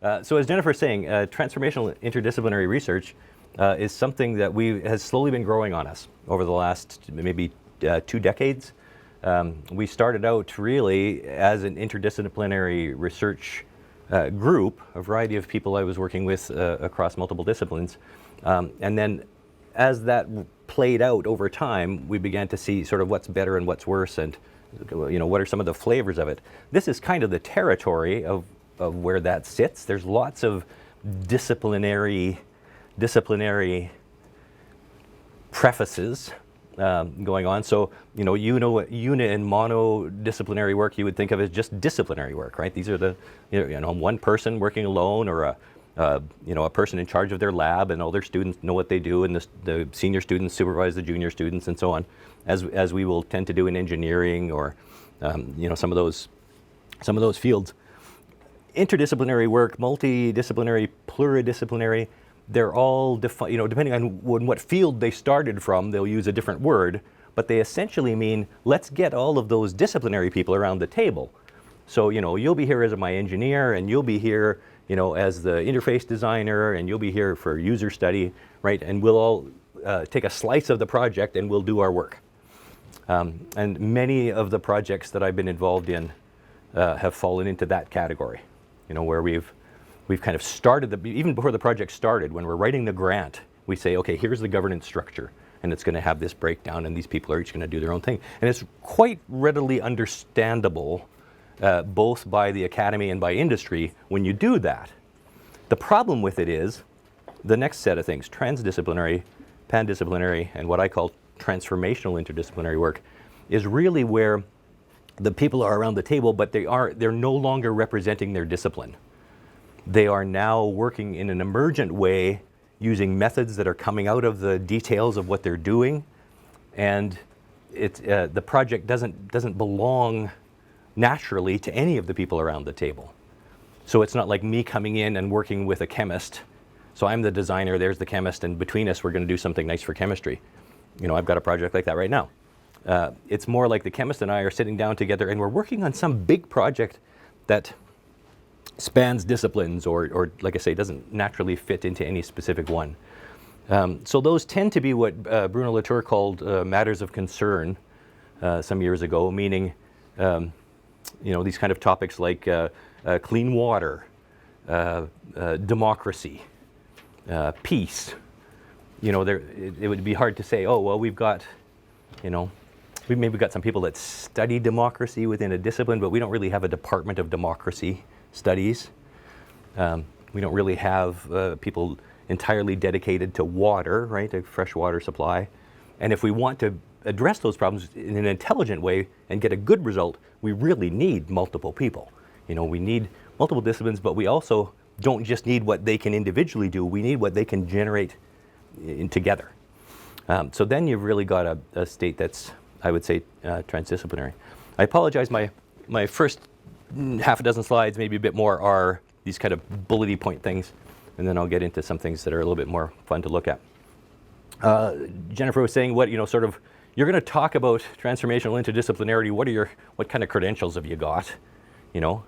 So as Jennifer's saying, transformational interdisciplinary research is something that has slowly been growing on us over the last maybe 2 decades. We started out really as an interdisciplinary research group, a variety of people I was working with across multiple disciplines. And then as that played out over time, we began to see sort of what's better and what's worse, and what are some of the flavors of it. This is kind of the territory of where that sits. There's lots of disciplinary prefaces going on. So, what unit and monodisciplinary work you would think of as just disciplinary work, right? These are the, one person working alone, or a person in charge of their lab, and all their students know what they do, and the senior students supervise the junior students, and so on, as we will tend to do in engineering, or some of those fields. Interdisciplinary work, multidisciplinary, pluridisciplinary, they're all depending on what field they started from, they'll use a different word, but they essentially mean, let's get all of those disciplinary people around the table. So, you'll be here as my engineer, and you'll be here, as the interface designer, and you'll be here for user study, right? And we'll all take a slice of the project, and we'll do our work. And many of the projects that I've been involved in have fallen into that category, where we've kind of started, even before the project started, when we're writing the grant, we say, okay, here's the governance structure, and it's going to have this breakdown, and these people are each going to do their own thing. And it's quite readily understandable, both by the academy and by industry, when you do that. The problem with it is the next set of things: transdisciplinary, pandisciplinary, and what I call transformational interdisciplinary work is really where the people are around the table, but they're no longer representing their discipline. They are now working in an emergent way, using methods that are coming out of the details of what they're doing, and the project doesn't belong naturally to any of the people around the table. So it's not like me coming in and working with a chemist. So I'm the designer, there's the chemist, and between us we're going to do something nice for chemistry. I've got a project like that right now. It's more like the chemist and I are sitting down together, and we're working on some big project that spans disciplines, or like I say, doesn't naturally fit into any specific one. So those tend to be what Bruno Latour called matters of concern some years ago, meaning these kind of topics like clean water, democracy, peace. It would be hard to say, oh, well, we've got some people that study democracy within a discipline, but we don't really have a department of democracy studies. We don't really have people entirely dedicated to water, right, a fresh water supply. And if we want to address those problems in an intelligent way and get a good result, we really need multiple people. We need multiple disciplines, but we also don't just need what they can individually do, we need what they can generate together. So then you've really got a state that's, I would say, transdisciplinary. I apologize, my first half a dozen slides, maybe a bit more, are these kind of bullety point things, and then I'll get into some things that are a little bit more fun to look at. Jennifer was saying, you're going to talk about transformational interdisciplinarity. What kind of credentials have you got?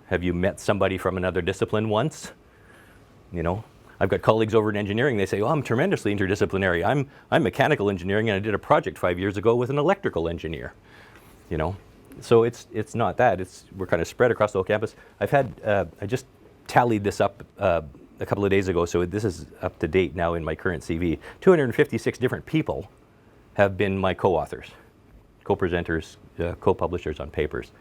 Have you met somebody from another discipline once? I've got colleagues over in engineering. They say, "Oh, I'm tremendously interdisciplinary. I'm mechanical engineering, and I did a project 5 years ago with an electrical engineer." So it's not that. We're kind of spread across the whole campus. I just tallied this up a couple of days ago, so this is up to date now in my current CV. 256 different people have been my co-authors, co-presenters, co-publishers on papers.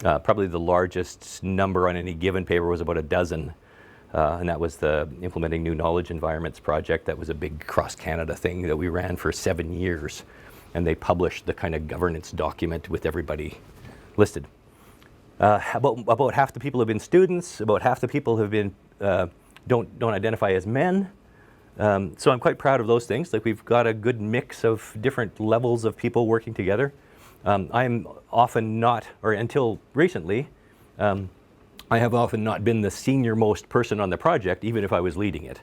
Probably the largest number on any given paper was about a dozen, and that was the Implementing New Knowledge Environments project. That was a big cross-Canada thing that we ran for 7 years, and they published the kind of governance document with everybody listed. About half the people have been students. About half the people have been don't identify as men. So I'm quite proud of those things. Like, we've got a good mix of different levels of people working together. I'm often not, or until recently, I have often not been the senior most person on the project, even if I was leading it.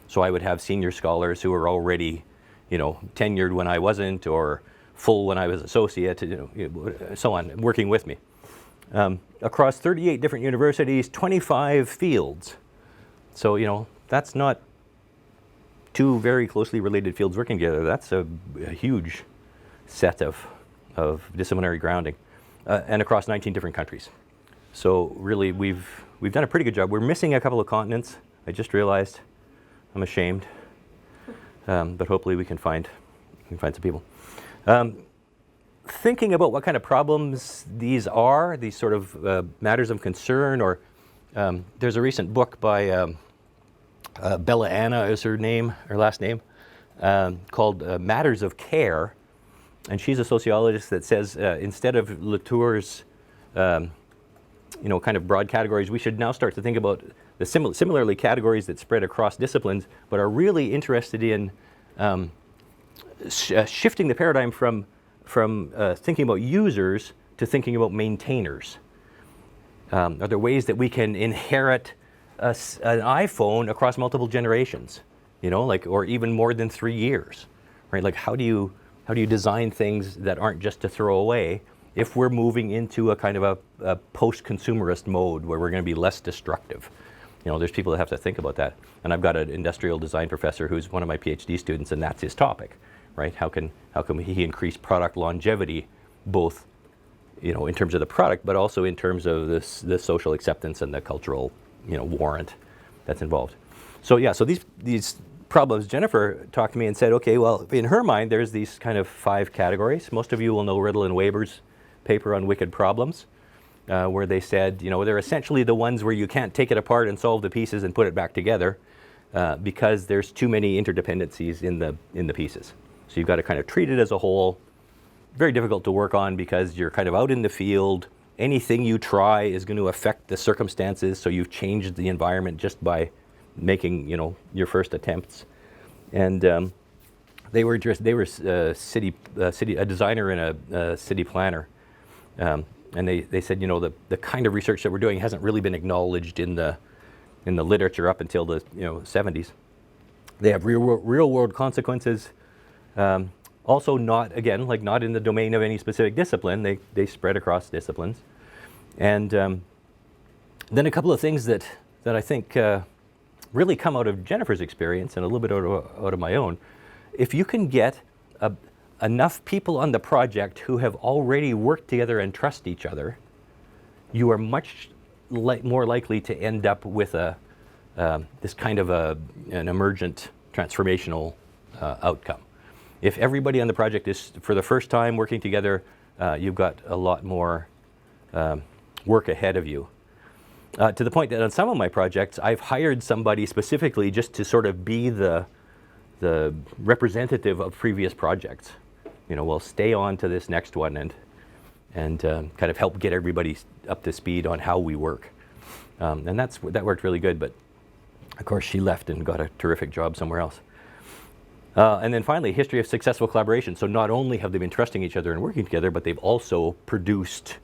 So I would have senior scholars who were already, tenured when I wasn't, or full when I was associate, so on, working with me. Across 38 different universities, 25 fields, So, that's not two very closely related fields working together. That's a huge set of disciplinary grounding, and across 19 different countries. So really, we've done a pretty good job. We're missing a couple of continents. I just realized. I'm ashamed, but hopefully we can find some people. Thinking about what kind of problems these are, these sort of matters of concern, or there's a recent book by Bella Anna is her last name, called Matters of Care, and she's a sociologist that says instead of Latour's kind of broad categories, we should now start to think about the similarly categories that spread across disciplines, but are really interested in shifting the paradigm from thinking about users to thinking about maintainers. Are there ways that we can inherit an iPhone across multiple generations, or even more than 3 years, right? Like how do you design things that aren't just to throw away if we're moving into a kind of a post-consumerist mode where we're going to be less destructive? There's people that have to think about that. And I've got an industrial design professor who's one of my PhD students, and that's his topic, right? How can he increase product longevity, both, in terms of the product, but also in terms of the social acceptance and the cultural, warrant that's involved. So yeah, so these problems, Jennifer talked to me and said, okay, well, in her mind, there's these kind of 5 categories. Most of you will know Riddle and Weber's paper on wicked problems, where they said, they're essentially the ones where you can't take it apart and solve the pieces and put it back together because there's too many interdependencies in the pieces. So you've got to kind of treat it as a whole. Very difficult to work on because you're kind of out in the field. Anything you try is going to affect the circumstances, so you've changed the environment just by making, your first attempts. And they were a designer and a city planner. And they said, the kind of research that we're doing hasn't really been acknowledged in the literature up until the 70s. They have real world consequences. Also not in the domain of any specific discipline. They spread across disciplines. And then a couple of things that I think really come out of Jennifer's experience and a little bit out of my own. If you can get enough people on the project who have already worked together and trust each other, you are much more likely to end up with this kind of an emergent transformational outcome. If everybody on the project is for the first time working together, you've got a lot more work ahead of you. To the point that on some of my projects, I've hired somebody specifically just to sort of be the representative of previous projects. We'll stay on to this next one and kind of help get everybody up to speed on how we work. And that worked really good, but of course she left and got a terrific job somewhere else. And then finally, history of successful collaboration. So not only have they been trusting each other and working together, but they've also produced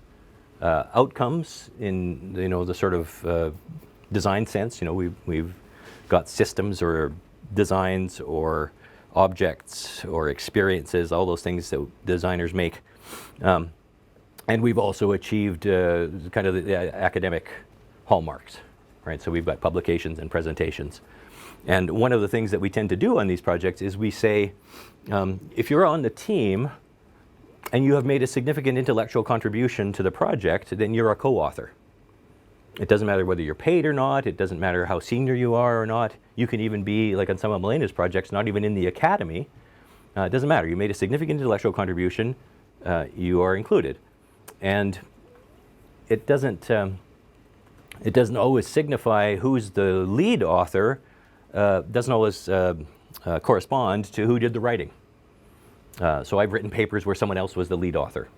outcomes in the sort of design sense. We've got systems or designs or objects or experiences, all those things that designers make. And we've also achieved kind of the academic hallmarks, right? So we've got publications and presentations. And one of the things that we tend to do on these projects is we say, if you're on the team and you have made a significant intellectual contribution to the project, then you're a co-author. It doesn't matter whether you're paid or not. It doesn't matter how senior you are or not. You can even be, like on some of Melena's projects, not even in the academy. It doesn't matter. You made a significant intellectual contribution. You are included. And it doesn't always signify who's the lead author. Doesn't always correspond to who did the writing. So I've written papers where someone else was the lead author.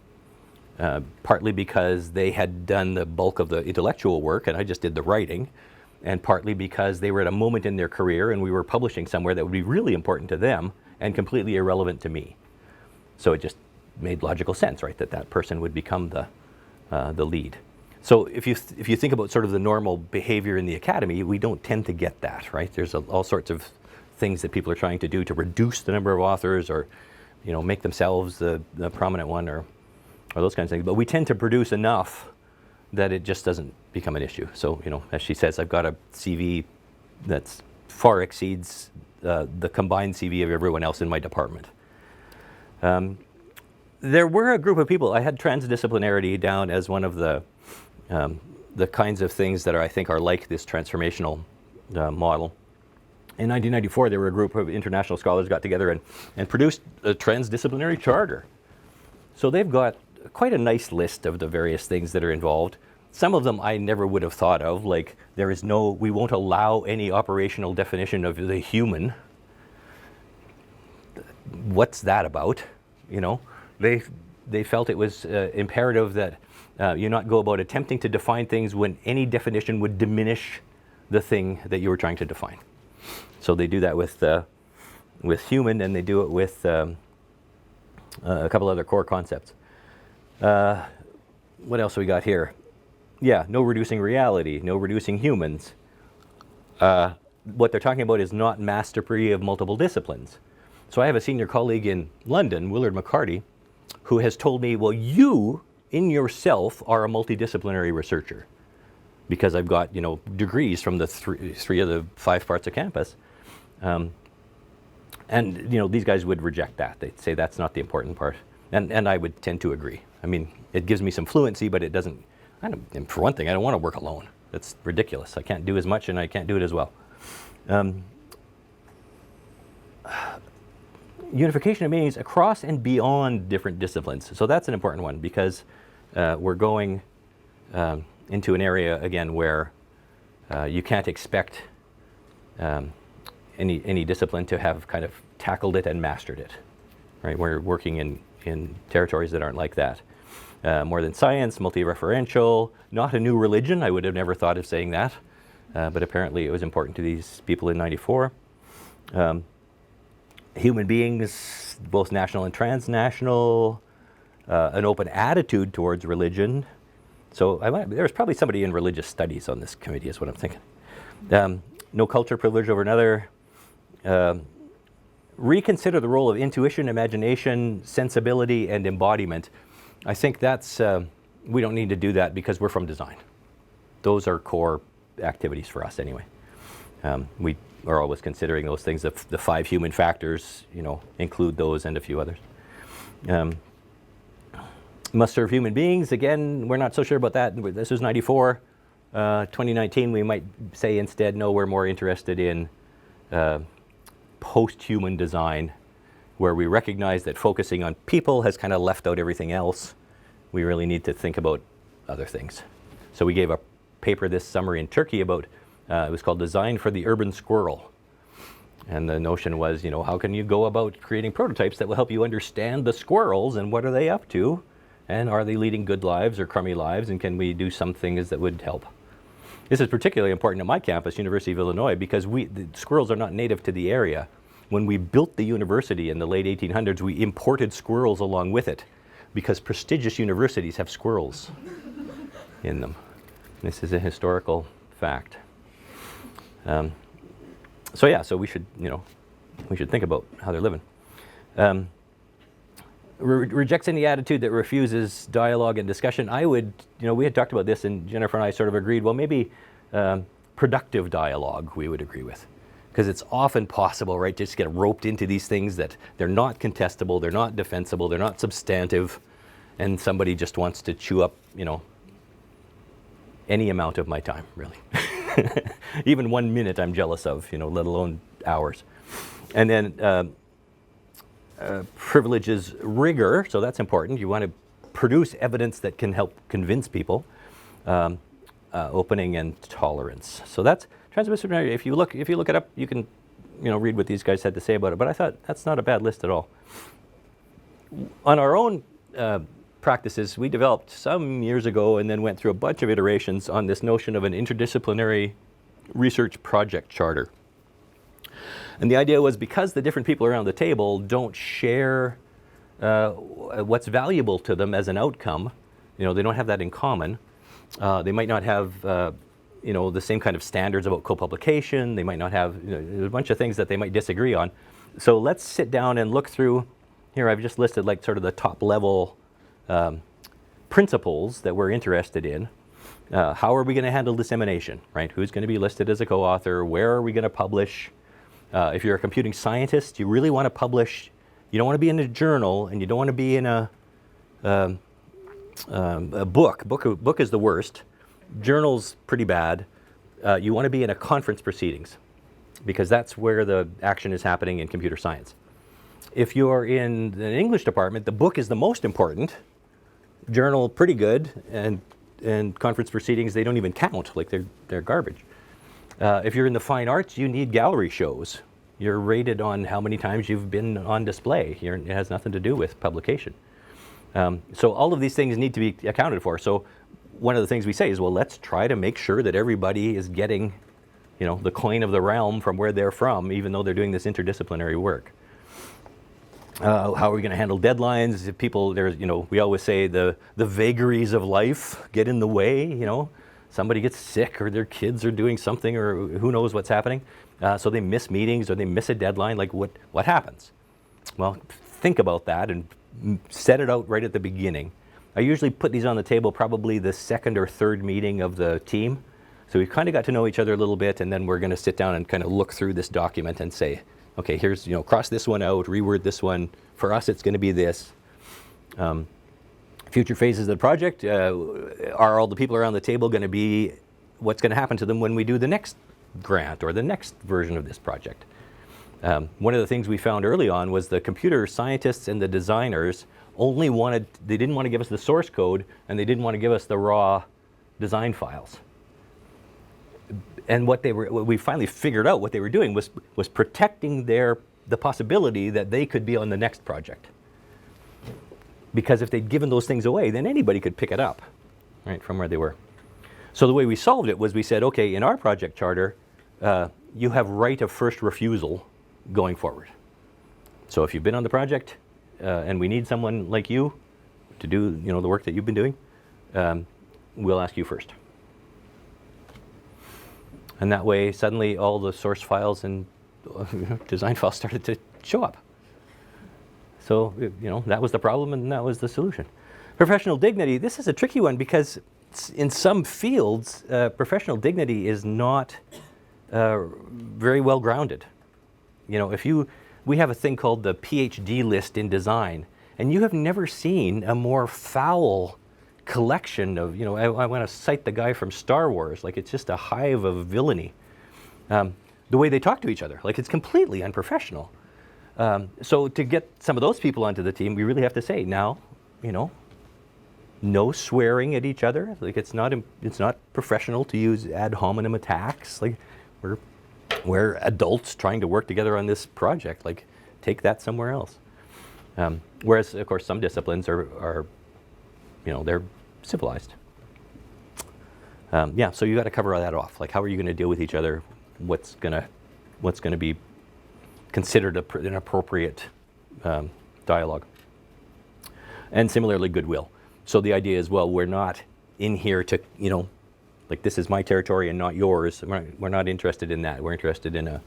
Partly because they had done the bulk of the intellectual work and I just did the writing, and partly because they were at a moment in their career and we were publishing somewhere that would be really important to them and completely irrelevant to me. So it just made logical sense, right, that person would become the lead. So if you think about sort of the normal behavior in the academy, we don't tend to get that, right? There's all sorts of things that people are trying to do to reduce the number of authors or make themselves the prominent one or those kinds of things. But we tend to produce enough that it just doesn't become an issue. So, as she says, I've got a CV that's far exceeds the combined CV of everyone else in my department. There were a group of people. I had transdisciplinarity down as one of the kinds of things that I think are like this transformational model. In 1994, there were a group of international scholars got together and produced a transdisciplinary charter. So they've got quite a nice list of the various things that are involved. Some of them I never would have thought of, like we won't allow any operational definition of the human. What's that about? You know, they felt it was imperative that you not go about attempting to define things when any definition would diminish the thing that you were trying to define. So they do that with human, and they do it with a couple other core concepts. What else we got here? Yeah, no reducing reality, no reducing humans. What they're talking about is not mastery of multiple disciplines. So I have a senior colleague in London, Willard McCarty, who has told me, well, you in yourself are a multidisciplinary researcher, because I've got, you know, degrees from the three of the 5 parts of campus. And, you know, these guys would reject that. They'd say that's not the important part. And I would tend to agree. I mean, it gives me some fluency, but it doesn't, and for one thing, I don't want to work alone. That's ridiculous. I can't do as much and I can't do it as well. Unification of meanings across and beyond different disciplines. So that's an important one, because we're going into an area, again, where you can't expect any discipline to have kind of tackled it and mastered it, right? We're working in territories that aren't like that. More than science, multi-referential, not a new religion. I would have never thought of saying that, but apparently it was important to these people in '94. Human beings, both national and transnational, an open attitude towards religion. So there's probably somebody in religious studies on this committee, is what I'm thinking. No culture privilege over another. Reconsider the role of intuition, imagination, sensibility, and embodiment. I think that's, we don't need to do that because we're from design. Those are core activities for us anyway. We are always considering those things. The 5 human factors, you know, include those and a few others. Must serve human beings. Again, we're not so sure about that. This was '94. 2019, we might say instead, no, we're more interested in post-human design, where we recognize that focusing on people has kind of left out everything else. We really need to think about other things. So we gave a paper this summer in Turkey about, it was called Design for the Urban Squirrel. And the notion was, you know, how can you go about creating prototypes that will help you understand the squirrels and what are they up to? And are they leading good lives or crummy lives? And can we do some things that would help? This is particularly important at my campus, University of Illinois, because the squirrels are not native to the area. When we built the university in the late 1800s, we imported squirrels along with it, because prestigious universities have squirrels in them. This is a historical fact. So we should, you know, we should think about how they're living. Rejects any attitude that refuses dialogue and discussion. I would, you know, we had talked about this, and Jennifer and I sort of agreed, well, maybe productive dialogue we would agree with. Because it's often possible, right, to just get roped into these things that they're not contestable, they're not defensible, they're not substantive, and somebody just wants to chew up, you know, any amount of my time, really. Even 1 minute I'm jealous of, you know, let alone hours. And then privileges rigor, so that's important. You want to produce evidence that can help convince people. Opening and tolerance. So that's transdisciplinary. If you look it up, you can, you know, read what these guys had to say about it. But I thought that's not a bad list at all. On our own practices, we developed some years ago and then went through a bunch of iterations on this notion of an interdisciplinary research project charter. And the idea was, because the different people around the table don't share what's valuable to them as an outcome, you know, they don't have that in common. They might not have, you know, the same kind of standards about co-publication. They might not have, you know, there's a bunch of things that they might disagree on. So let's sit down and look through. Here I've just listed like sort of the top level principles that we're interested in. How are we going to handle dissemination, right? Who's going to be listed as a co-author? Where are we going to publish? If you're a computing scientist, you really want to publish. You don't want to be in a journal, and you don't want to be in a book. Book is the worst. Journal's pretty bad. You want to be in a conference proceedings, because that's where the action is happening in computer science. If you're in the English department, the book is the most important. Journal, pretty good, and conference proceedings, they don't even count, like they're garbage. If you're in the fine arts, you need gallery shows. You're rated on how many times you've been on display. It has nothing to do with publication. So all of these things need to be accounted for. So one of the things we say is, well, let's try to make sure that everybody is getting, the coin of the realm from where they're from, even though they're doing this interdisciplinary work. How are we going to handle deadlines? If people, we always say the vagaries of life get in the way. Somebody gets sick, or their kids are doing something, or who knows what's happening. So they miss meetings, or they miss a deadline. Like what happens? Well, think about that and set it out right at the beginning. I usually put these on the table probably the second or third meeting of the team. So we've kind of got to know each other a little bit, and then we're going to sit down and kind of look through this document and say, okay, here's, cross this one out, reword this one. For us, it's going to be this. Future phases of the project, are all the people around the table going to be, what's going to happen to them when we do the next grant or the next version of this project? One of the things we found early on was the computer scientists and the designers they didn't want to give us the source code, and they didn't want to give us the raw design files. And what we finally figured out what they were doing was protecting the possibility that they could be on the next project. Because if they'd given those things away, then anybody could pick it up, right, from where they were. So the way we solved it was we said, okay, in our project charter, you have right of first refusal going forward. So if you've been on the project, and we need someone like you to do, the work that you've been doing, we'll ask you first. And that way, suddenly, all the source files and design files started to show up. So, that was the problem, and that was the solution. Professional dignity, this is a tricky one, because in some fields, professional dignity is not very well grounded. We have a thing called the PhD list in design, and you have never seen a more foul collection of, I want to cite the guy from Star Wars, like it's just a hive of villainy. The way they talk to each other, like it's completely unprofessional. So to get some of those people onto the team, we really have to say, now, no swearing at each other. Like it's not professional to use ad hominem attacks. Like we're adults trying to work together on this project. Like take that somewhere else. Whereas, of course, some disciplines are they're civilized. So you got to cover that off. Like, how are you going to deal with each other? What's going to be considered an appropriate dialogue? And similarly, goodwill. So the idea is, well, we're not in here to, like this is my territory and not yours. We're not interested in that. We're interested in a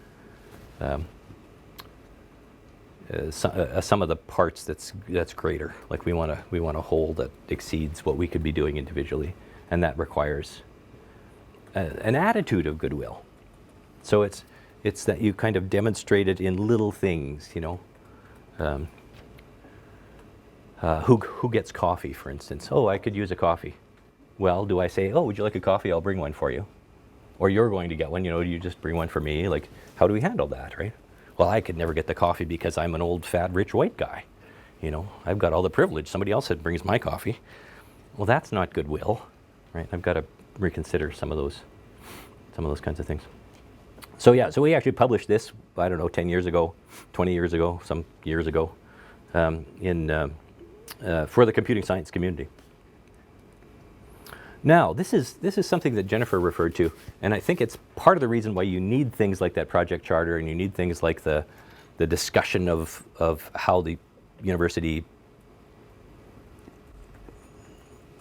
sum of the parts that's greater. Like we want a whole that exceeds what we could be doing individually, and that requires an attitude of goodwill. So it's that you kind of demonstrate it in little things, who gets coffee, for instance? Oh, I could use a coffee. Well, do I say, oh, would you like a coffee? I'll bring one for you. Or you're going to get one, you just bring one for me. Like, how do we handle that, right? Well, I could never get the coffee because I'm an old, fat, rich, white guy. I've got all the privilege. Somebody else brings my coffee. Well, that's not goodwill, right? I've got to reconsider some of those kinds of things. So we actually published this, I don't know, 10 years ago, 20 years ago, some years ago, for the computing science community. Now, this is something that Jennifer referred to, and I think it's part of the reason why you need things like that project charter, and you need things like the discussion of how the university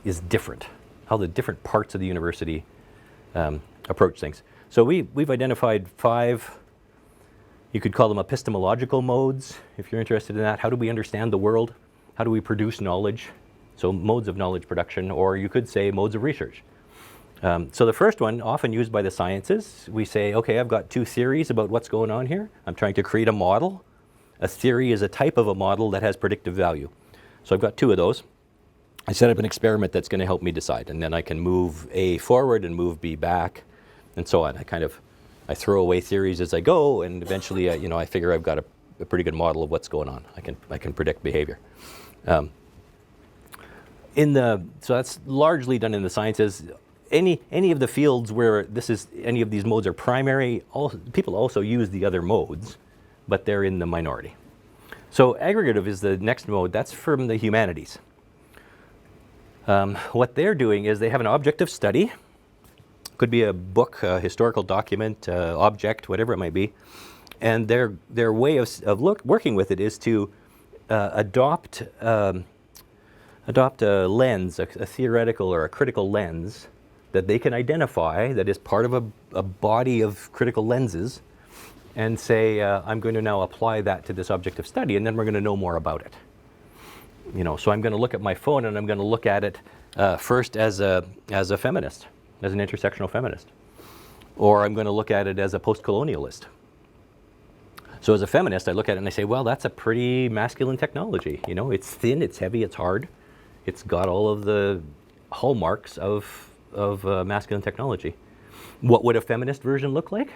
is different, how the different parts of the university approach things. So we've identified 5, you could call them epistemological modes, if you're interested in that. How do we understand the world? How do we produce knowledge? So modes of knowledge production, or you could say modes of research. So the first one, often used by the sciences, we say, okay, I've got two theories about what's going on here. I'm trying to create a model. A theory is a type of a model that has predictive value. So I've got two of those. I set up an experiment that's going to help me decide, and then I can move A forward and move B back, and so on. I throw away theories as I go, and eventually, I figure I've got a pretty good model of what's going on. I can predict behavior. So that's largely done in the sciences. Any of the fields where any of these modes are primary, people also use the other modes, but they're in the minority. So aggregative is the next mode. That's from the humanities. What they're doing is they have an object of study. Could be a book, a historical document, object, whatever it might be. And their way of working with it is to adopt a lens, a theoretical or a critical lens that they can identify that is part of a body of critical lenses, and say, I'm going to now apply that to this object of study, and then we're going to know more about it. So I'm going to look at my phone, and I'm going to look at it first as a feminist, as an intersectional feminist. Or I'm going to look at it as a post-colonialist. So as a feminist, I look at it and I say, well, that's a pretty masculine technology. It's thin, it's heavy, it's hard. It's got all of the hallmarks of masculine technology. What would a feminist version look like?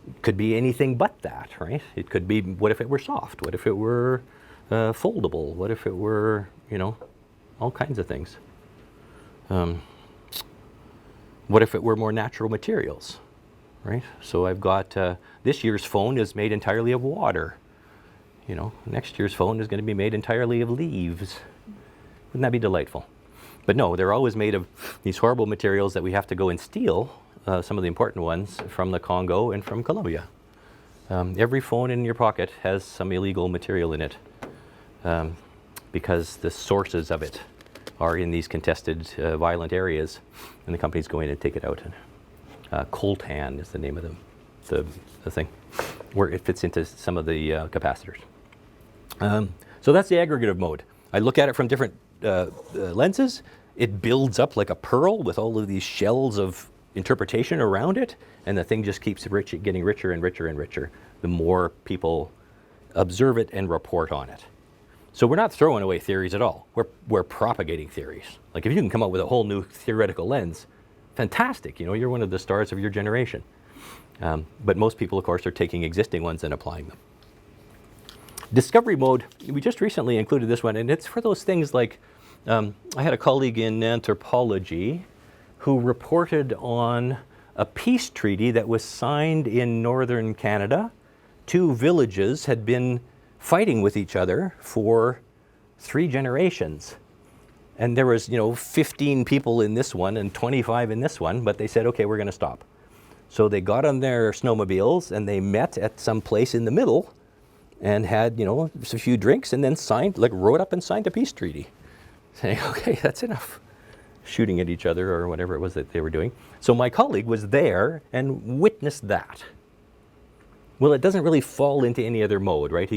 It could be anything but that, right? It could be, what if it were soft? What if it were foldable? What if it were, all kinds of things? What if it were more natural materials, right? So I've got, this year's phone is made entirely of water. Next year's phone is going to be made entirely of leaves. Wouldn't that be delightful? But no, they're always made of these horrible materials that we have to go and steal, some of the important ones, from the Congo and from Colombia. Every phone in your pocket has some illegal material in it, because the sources of it are in these contested, violent areas, and the companies go in and take it out. Coltan is the name of the thing, where it fits into some of the capacitors. So that's the aggregative mode. I look at it from different lenses. It builds up like a pearl with all of these shells of interpretation around it, and the thing just keeps getting richer and richer and richer the more people observe it and report on it. So we're not throwing away theories at all. We're propagating theories. Like if you can come up with a whole new theoretical lens, fantastic. You're one of the stars of your generation. But most people, of course, are taking existing ones and applying them. Discovery mode, we just recently included this one, and it's for those things like, I had a colleague in anthropology who reported on a peace treaty that was signed in northern Canada. Two villages had been fighting with each other for 3 generations. And there was, 15 people in this one and 25 in this one, but they said, okay, we're going to stop. So they got on their snowmobiles and they met at some place in the middle and had, a few drinks, and then wrote up and signed a peace treaty, saying, okay, that's enough shooting at each other or whatever it was that they were doing. So my colleague was there and witnessed that. Well, it doesn't really fall into any other mode, right?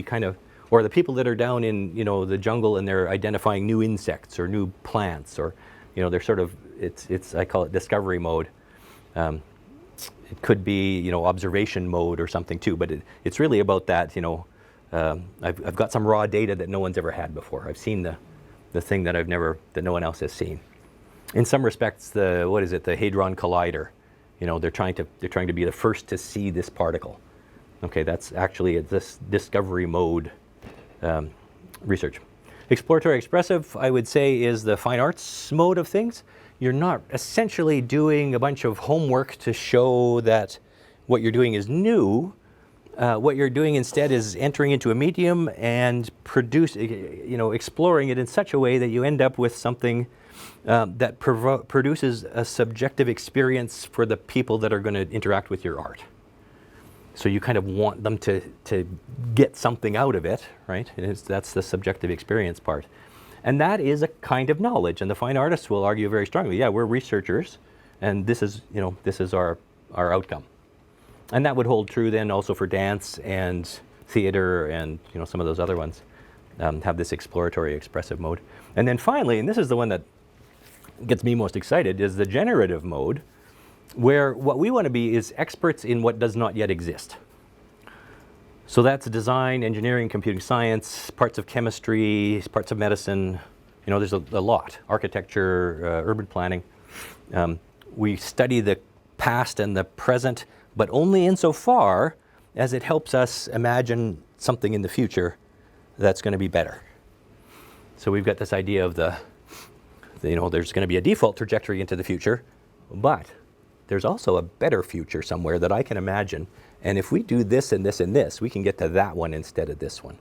Or the people that are down in, the jungle and they're identifying new insects or new plants, or, they're sort of, I call it discovery mode. It could be, observation mode or something too, but it's really about that, I've got some raw data that no one's ever had before. I've seen the thing that that no one else has seen. In some respects, the Hadron Collider, they're trying to be the first to see this particle. Okay, that's actually this discovery mode research. Exploratory expressive, I would say, is the fine arts mode of things. You're not essentially doing a bunch of homework to show that what you're doing is new. What you're doing instead is entering into a medium and exploring it in such a way that you end up with something that produces a subjective experience for the people that are going to interact with your art. So you kind of want them to get something out of it, right? That's the subjective experience part. And that is a kind of knowledge, and the fine artists will argue very strongly, yeah, we're researchers, and this is our outcome. And that would hold true then also for dance and theater and some of those other ones have this exploratory expressive mode. And then finally, and this is the one that gets me most excited is the generative mode, where what we want to be is experts in what does not yet exist. So that's design, engineering, computing science, parts of chemistry, parts of medicine. You know, there's a lot. Architecture, urban planning. We study the past and the present, but only insofar as it helps us imagine something in the future that's going to be better. So we've got this idea of there's going to be a default trajectory into the future, but there's also a better future somewhere that I can imagine. And if we do this and this and this, we can get to that one instead of this one.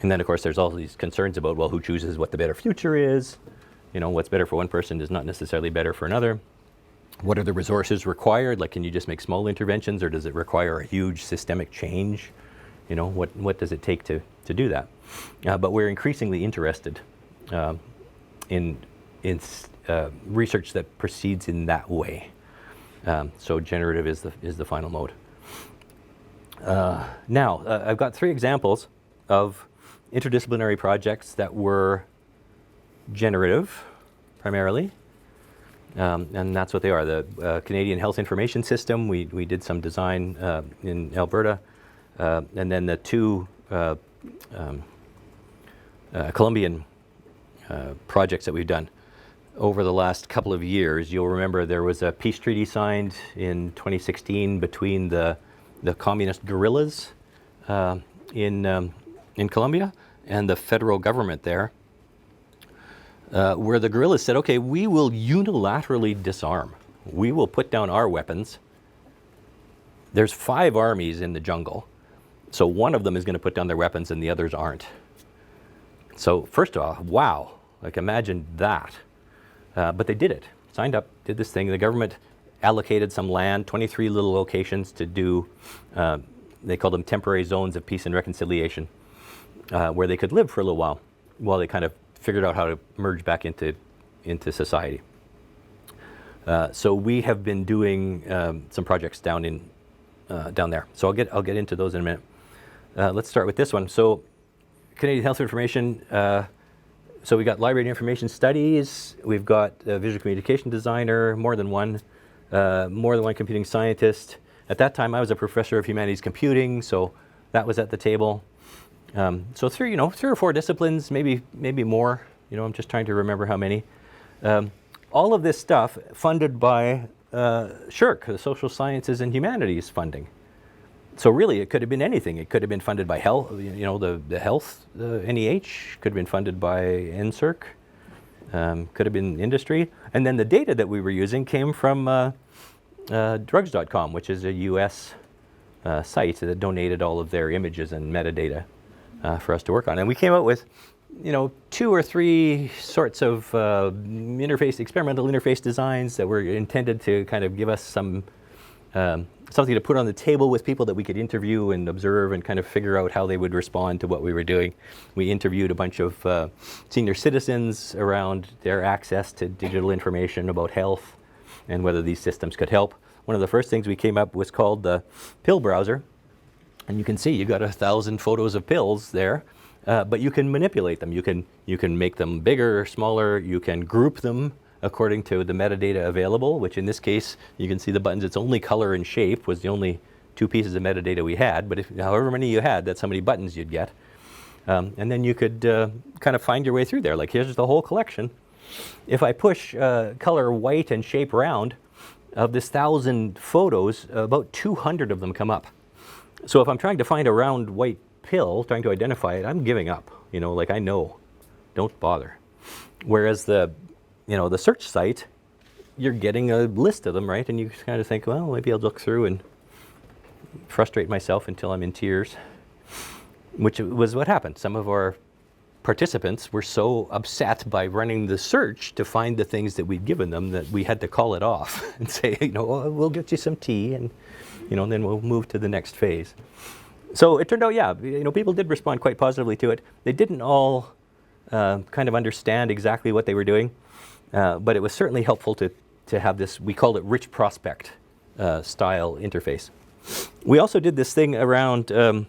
And then, of course, there's all these concerns about, well, who chooses what the better future is? You know, what's better for one person is not necessarily better for another. What are the resources required? Like, can you just make small interventions, or does it require a huge systemic change? You know, what does it take to do that? But we're increasingly interested in research that proceeds in that way. So generative is the final mode. Now, I've got 3 examples of interdisciplinary projects that were generative, primarily. And that's what they are. The Canadian Health Information System, we did some design in Alberta. And then the 2 Colombian projects that we've done over the last couple of years. You'll remember there was a peace treaty signed in 2016 between the communist guerrillas in Colombia and the federal government there, where the guerrillas said, okay, we will unilaterally disarm. We will put down our weapons. There's 5 armies in the jungle, so one of them is going to put down their weapons and the others aren't. So first of all, wow, like imagine that. But they did it, signed up, did this thing. The government allocated some land, 23 little locations to do, they called them temporary zones of peace and reconciliation, where they could live for a little while they kind of figured out how to merge back into society. So we have been doing some projects down there. So I'll get into those in a minute. Let's start with this one. So Canadian Health Information. So we got library and information studies. We've got a visual communication designer, more than one computing scientist. At that time, I was a professor of humanities computing, so that was at the table. So 3 or 4 disciplines, maybe more. You know, I'm just trying to remember how many. All of this stuff funded by SSHRC, the Social Sciences and Humanities funding. So really, it could have been anything. It could have been funded by health, the health, NEH, could have been funded by NSERC, could have been industry. And then the data that we were using came from drugs.com, which is a US site that donated all of their images and metadata for us to work on. And we came out with, 2 or 3 sorts of experimental interface designs that were intended to kind of give us some something to put on the table with people that we could interview and observe and kind of figure out how they would respond to what we were doing. We interviewed a bunch of senior citizens around their access to digital information about health and whether these systems could help. One of the first things we came up was called the pill browser. And you can see you've got 1,000 photos of pills there, but you can manipulate them. You can make them bigger or smaller. You can group them according to the metadata available, which in this case, you can see the buttons. It's only color and shape was the only 2 pieces of metadata we had, but however many you had, that's how many buttons you'd get. And then you could kind of find your way through there. Like, here's the whole collection. If I push color white and shape round, of this 1,000 photos, about 200 of them come up. So if I'm trying to find a round white pill, trying to identify it, I'm giving up. I know, don't bother. Whereas the search site, you're getting a list of them, right? And you kind of think, well, maybe I'll look through and frustrate myself until I'm in tears, which was what happened. Some of our participants were so upset by running the search to find the things that we'd given them that we had to call it off and say, we'll get you some tea and, then we'll move to the next phase. So it turned out, yeah, people did respond quite positively to it. They didn't all kind of understand exactly what they were doing. But it was certainly helpful to have this, we called it rich prospect style interface. We also did this thing around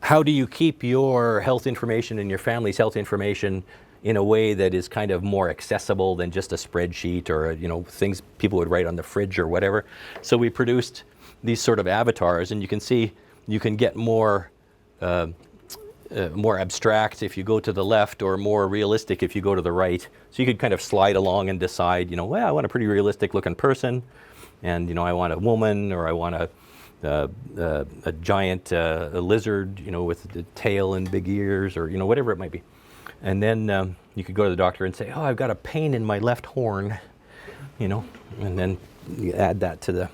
how do you keep your health information and your family's health information in a way that is kind of more accessible than just a spreadsheet or things people would write on the fridge or whatever. So we produced these sort of avatars, and you can see you can get more abstract if you go to the left, or more realistic if you go to the right. So you could kind of slide along and decide, well, I want a pretty realistic looking person, and I want a woman, or I want a giant lizard, with the tail and big ears, or whatever it might be. And then you could go to the doctor and say, oh, I've got a pain in my left horn, and then you add that to the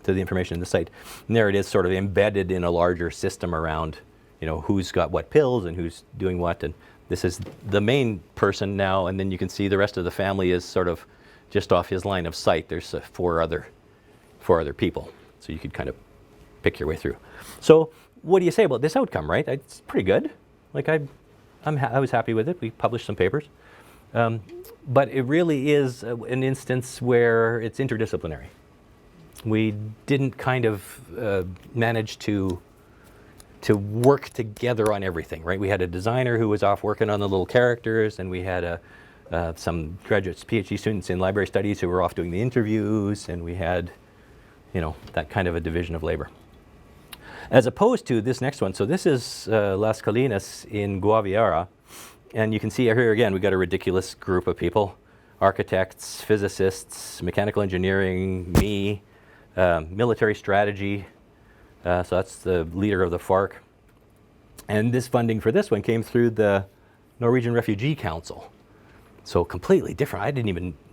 information in the site. And there it is, sort of embedded in a larger system around, who's got what pills and who's doing what. And this is the main person now, and then you can see the rest of the family is sort of just off his line of sight. There's four other people, so you could kind of pick your way through. So what do you say about this outcome, right? It's pretty good. Like I was happy with it. We published some papers. But it really is an instance where it's interdisciplinary. We didn't kind of manage to work together on everything, right? We had a designer who was off working on the little characters, and we had some graduates, PhD students in library studies who were off doing the interviews, and we had, that kind of a division of labor. As opposed to this next one, so this is Las Colinas in Guevara, and you can see here again, we got a ridiculous group of people: architects, physicists, mechanical engineering, me, military strategy. So that's the leader of the FARC. And this funding for this one came through the Norwegian Refugee Council. So completely different.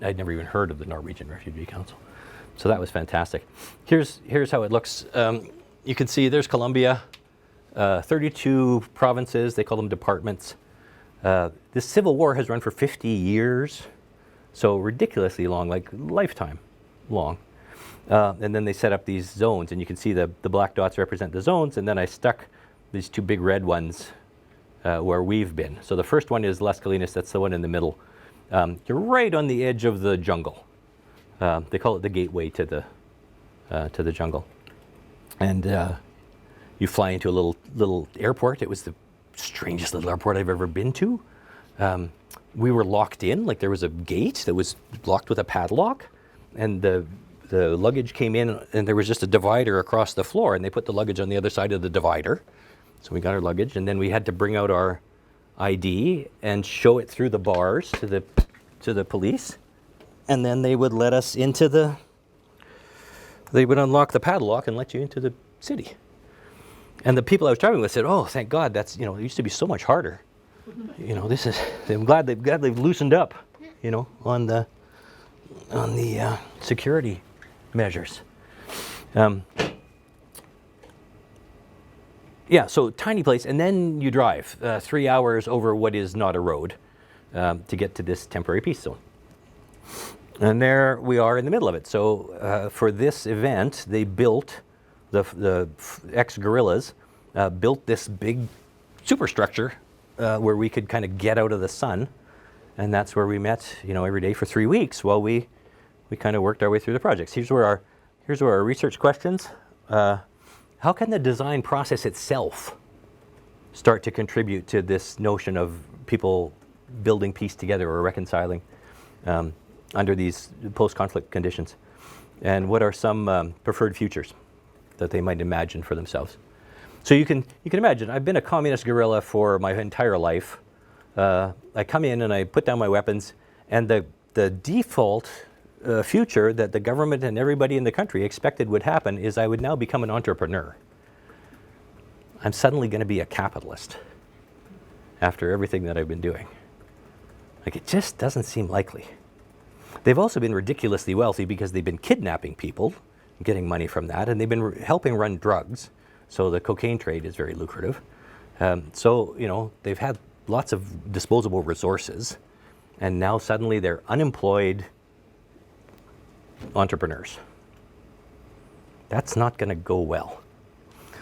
I'd never even heard of the Norwegian Refugee Council. So that was fantastic. Here's how it looks. You can see there's Colombia, 32 provinces, they call them departments. This civil war has run for 50 years, so ridiculously long, like lifetime long. And then they set up these zones, and you can see the black dots represent the zones, and then I stuck these two big red ones where we've been. So the first one is Las Colinas, that's the one in the middle. You're right on the edge of the jungle. They call it the gateway to the jungle. And you fly into a little airport. It was the strangest little airport I've ever been to. We were locked in, like there was a gate that was locked with a padlock, and the luggage came in, and there was just a divider across the floor, and they put the luggage on the other side of the divider. So we got our luggage, and then we had to bring out our ID and show it through the bars to the police, and then they would let us into they would unlock the padlock and let you into the city. And the people I was traveling with said, "Oh, thank God, that's, it used to be so much harder. I'm glad they've loosened up, on the security measures." Yeah, so tiny place, and then you drive 3 hours over what is not a road to get to this temporary peace zone. And there we are in the middle of it. So for this event, they built, the ex-guerrillas built this big superstructure where we could kind of get out of the sun. And that's where we met, every day for 3 weeks while we kind of worked our way through the projects. Here's where our research questions. How can the design process itself start to contribute to this notion of people building peace together or reconciling under these post-conflict conditions? And what are some preferred futures that they might imagine for themselves? So you can imagine, I've been a communist guerrilla for my entire life. I come in and I put down my weapons, and the default future that the government and everybody in the country expected would happen is I would now become an entrepreneur. I'm suddenly going to be a capitalist after everything that I've been doing. Like, it just doesn't seem likely. They've also been ridiculously wealthy because they've been kidnapping people, getting money from that, and they've been helping run drugs. So the cocaine trade is very lucrative. So, they've had lots of disposable resources, and now suddenly they're unemployed entrepreneurs. That's not going to go well.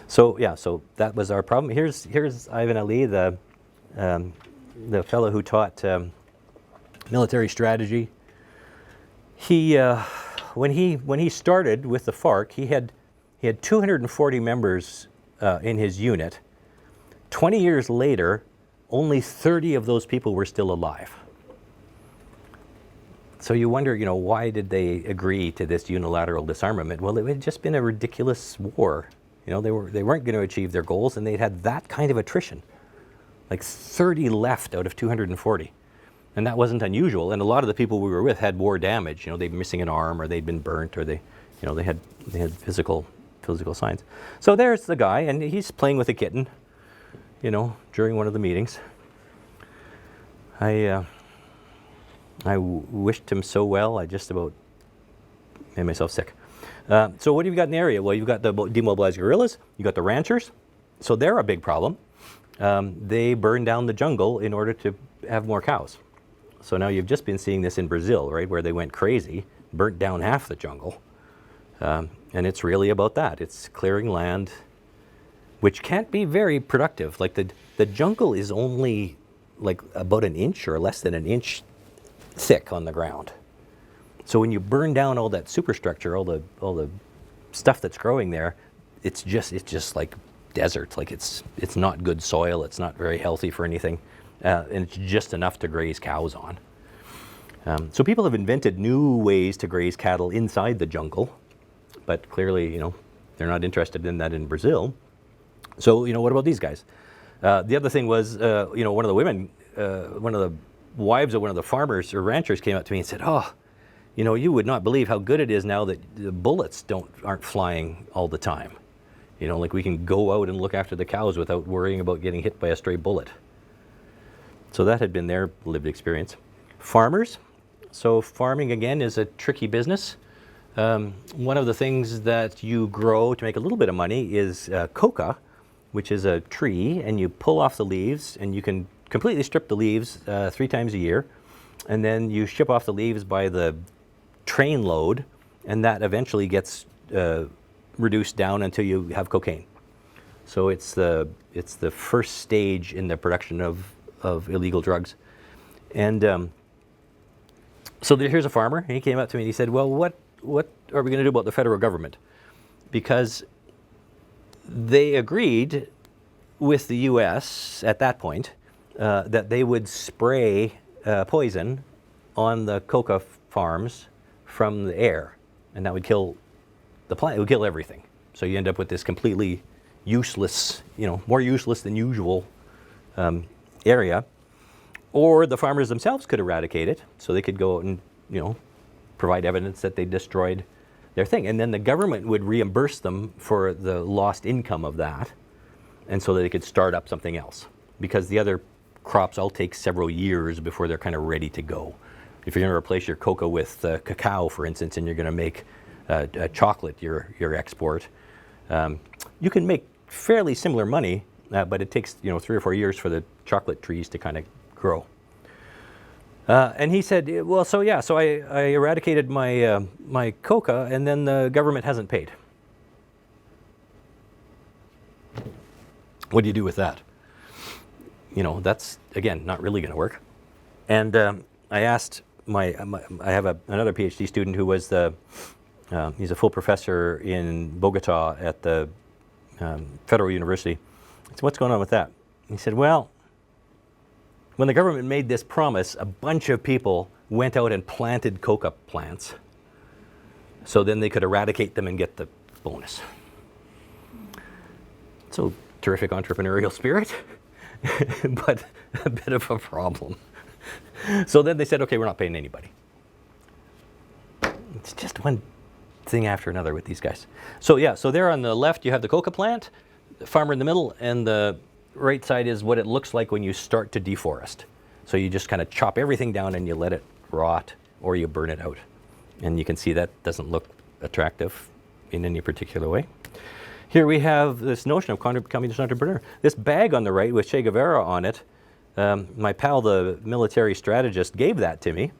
So yeah, so that was our problem. Here's Ivan Ali, the fellow who taught military strategy. He when he started with the FARC, he had 240 members in his unit. 20 years later, only 30 of those people were still alive. So you wonder, why did they agree to this unilateral disarmament? Well, it had just been a ridiculous war. They weren't going to achieve their goals, and they'd had that kind of attrition, like 30 left out of 240. And that wasn't unusual. And a lot of the people we were with had war damage. They'd been missing an arm, or they'd been burnt, or they had physical signs. So there's the guy, and he's playing with a kitten, during one of the meetings. I wished him so well, I just about made myself sick. So what have you got in the area? Well, you've got the demobilized guerrillas, you've got the ranchers, so they're a big problem. They burned down the jungle in order to have more cows. So now you've just been seeing this in Brazil, right, where they went crazy, burnt down half the jungle. And it's really about that. It's clearing land, which can't be very productive. Like the jungle is only like about an inch or less than an inch thick on the ground. So when you burn down all that superstructure, all the stuff that's growing there, it's just like desert. Like it's not good soil. It's not very healthy for anything, and it's just enough to graze cows on. So people have invented new ways to graze cattle inside the jungle, but clearly, they're not interested in that in Brazil. So what about these guys? The other thing was, one of the women, one of the wives of one of the farmers or ranchers came up to me and said, "Oh, you would not believe how good it is now that the bullets aren't flying all the time. Like we can go out and look after the cows without worrying about getting hit by a stray bullet." So that had been their lived experience. Farmers. So farming, again, is a tricky business. One of the things that you grow to make a little bit of money is coca, which is a tree, and you pull off the leaves, and you can completely strip the leaves 3 times a year, and then you ship off the leaves by the train load, and that eventually gets reduced down until you have cocaine. So it's the first stage in the production of illegal drugs. And so here's a farmer, and he came up to me and he said, "Well, what are we going to do about the federal government?" Because they agreed with the U.S. at that point that they would spray poison on the coca farms from the air, and that would kill the plant. It would kill everything. So you end up with this completely useless, more useless than usual area. Or the farmers themselves could eradicate it, so they could go out and, provide evidence that they destroyed their thing. And then the government would reimburse them for the lost income of that, and so that they could start up something else. Because the other crops all take several years before they're kind of ready to go. If you're going to replace your cocoa with cacao, for instance, and you're going to make chocolate, your export, you can make fairly similar money, but it takes 3 or 4 years for the chocolate trees to kind of grow. And he said, "Well, so I eradicated my coca, and then the government hasn't paid." What do you do with that? That's, again, not really going to work. And I asked I have another PhD student who was he's a full professor in Bogota at the Federal University. So what's going on with that? He said, "Well, when the government made this promise, a bunch of people went out and planted coca plants, so then they could eradicate them and get the bonus." So terrific entrepreneurial spirit, but a bit of a problem. So then they said, "Okay, we're not paying anybody." It's just one thing after another with these guys. So there on the left you have the coca plant, the farmer in the middle, and the right side is what it looks like when you start to deforest. So you just kind of chop everything down and you let it rot, or you burn it out. And you can see that doesn't look attractive in any particular way. Here we have this notion of communist entrepreneur. This bag on the right with Che Guevara on it, my pal, the military strategist, gave that to me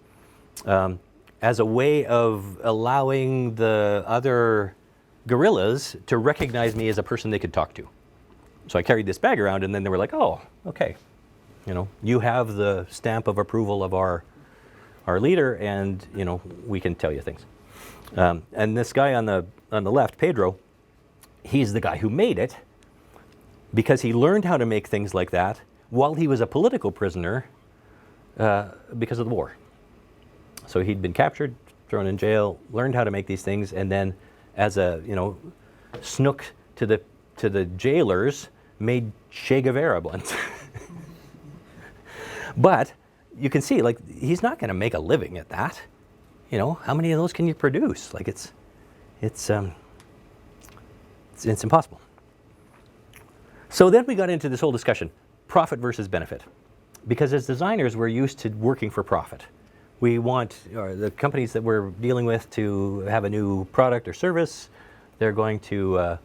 as a way of allowing the other guerrillas to recognize me as a person they could talk to. So I carried this bag around, and then they were like, "Oh, okay, you have the stamp of approval of our leader, and we can tell you things." And this guy on the left, Pedro, he's the guy who made it because he learned how to make things like that while he was a political prisoner because of the war. So he'd been captured, thrown in jail, learned how to make these things, and then as a, snook to the jailers, made Che Guevara once. But you can see, like, he's not going to make a living at that. How many of those can you produce? Like, it's impossible. So then we got into this whole discussion, profit versus benefit. Because as designers, we're used to working for profit. We want the companies that we're dealing with to have a new product or service. They're going to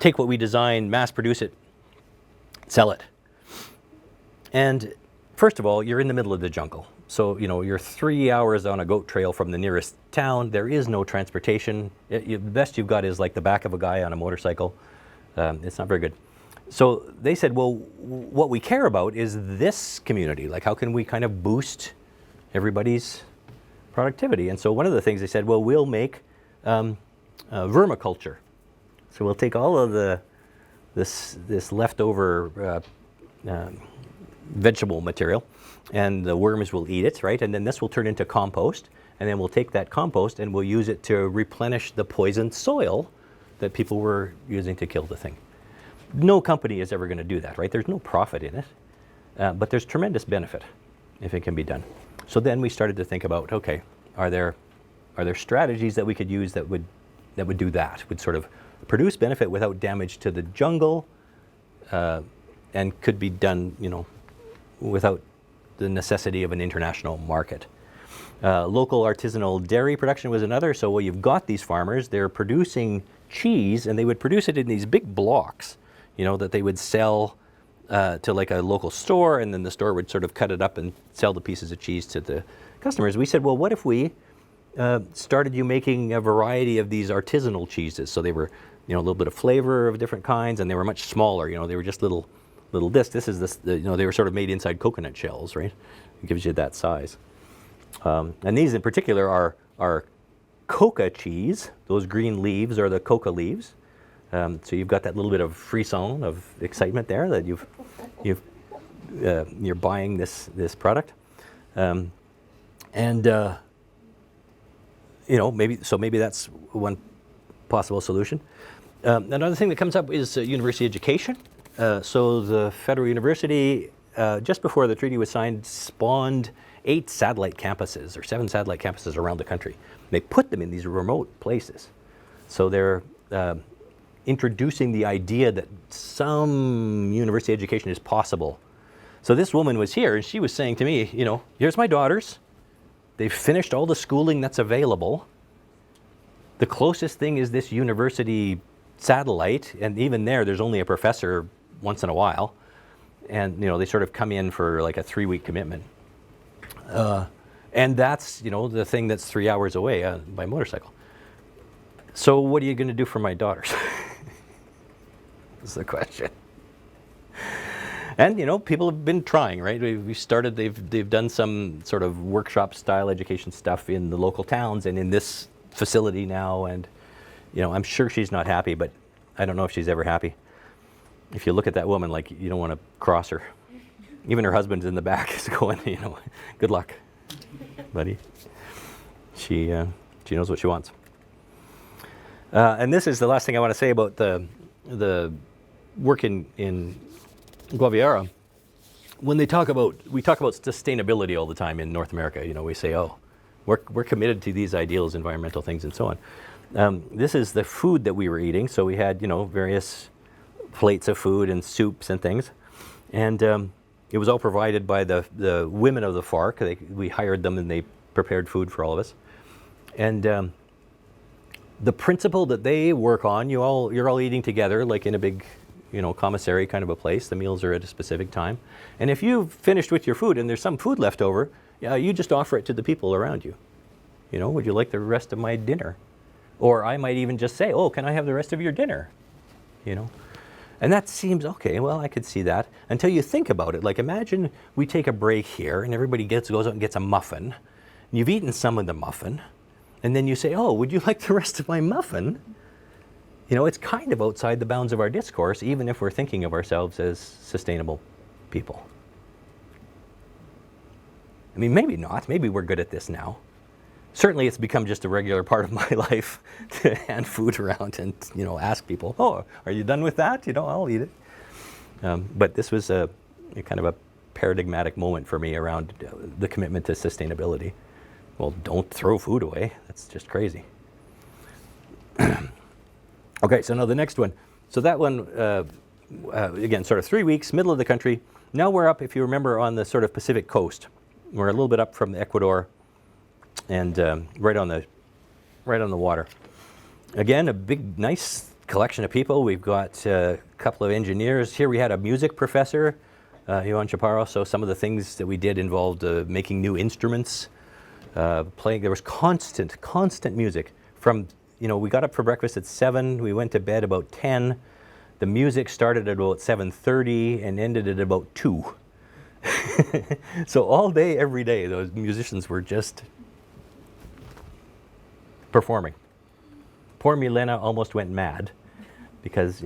take what we design, mass produce it, sell it. And first of all, you're in the middle of the jungle. So, you're 3 hours on a goat trail from the nearest town. There is no transportation. The best you've got is like the back of a guy on a motorcycle. It's not very good. So they said, well, what we care about is this community. Like, how can we kind of boost everybody's productivity? And so one of the things they said, well, we'll make vermiculture. So we'll take all of this leftover vegetable material, and the worms will eat it, right? And then this will turn into compost, and then we'll take that compost and we'll use it to replenish the poisoned soil that people were using to kill the thing. No company is ever going to do that, right? There's no profit in it, but there's tremendous benefit if it can be done. So then we started to think about, okay, are there strategies that we could use that would do that, would sort of produce benefit without damage to the jungle, and could be done, without the necessity of an international market. Local artisanal dairy production was another. So you've got these farmers, they're producing cheese, and they would produce it in these big blocks, that they would sell to like a local store, and then the store would sort of cut it up and sell the pieces of cheese to the customers. We said, well, what if we started you making a variety of these artisanal cheeses? So they were, a little bit of flavor of different kinds, and they were much smaller. They were just little discs. This is they were sort of made inside coconut shells, right? It gives you that size. And these in particular are coca cheese. Those green leaves are the coca leaves. So you've got that little bit of frisson of excitement there that you're buying this product, maybe that's one possible solution. Another thing that comes up is university education. So the federal university, just before the treaty was signed, spawned 8 satellite campuses or 7 satellite campuses around the country. They put them in these remote places. So they're introducing the idea that some university education is possible. So this woman was here, and she was saying to me, here's my daughters. They've finished all the schooling that's available. The closest thing is this university satellite, and even there's only a professor once in a while. And, they sort of come in for like a 3-week commitment. And that's, the thing that's 3 hours away by motorcycle. So what are you going to do for my daughters? Is the question. And, people have been trying, right? We started, they've done some sort of workshop style education stuff in the local towns and in this facility now. And, I'm sure she's not happy, but I don't know if she's ever happy. If you look at that woman, like, you don't want to cross her. Even her husband's in the back is going, good luck, buddy. She knows what she wants. And this is the last thing I want to say about the work in Guevara. When we talk about sustainability all the time in North America, we say, oh, we're committed to these ideals, environmental things, and so on. This is the food that we were eating. So we had, various plates of food and soups and things. And it was all provided by the women of the FARC. We hired them, and they prepared food for all of us. And the principle that they work on, you're all eating together, like in a big, commissary kind of a place. The meals are at a specific time. And if you've finished with your food and there's some food left over, you just offer it to the people around you. Would you like the rest of my dinner? Or I might even just say, oh, can I have the rest of your dinner? And that seems, okay, well, I could see that. Until you think about it. Like, imagine we take a break here and everybody goes out and gets a muffin. And you've eaten some of the muffin. And then you say, oh, would you like the rest of my muffin? It's kind of outside the bounds of our discourse, even if we're thinking of ourselves as sustainable people. I mean, maybe not. Maybe we're good at this now. Certainly it's become just a regular part of my life to hand food around and, ask people, oh, are you done with that? I'll eat it. But this was a kind of a paradigmatic moment for me around the commitment to sustainability. Well, don't throw food away. That's just crazy. Okay, so now the next one. So that one, again, sort of 3 weeks, middle of the country. Now we're up, if you remember, on the sort of Pacific coast. We're a little bit up from Ecuador and right on the water. Again, a big, nice collection of people. We've got a couple of engineers. Here we had a music professor, Juan Chaparro. So some of the things that we did involved making new instruments, playing. There was constant music from, we got up for breakfast at 7. We went to bed about 10. The music started at about 7:30 and ended at about 2. So all day, every day, those musicians were just performing. Poor Milena almost went mad because,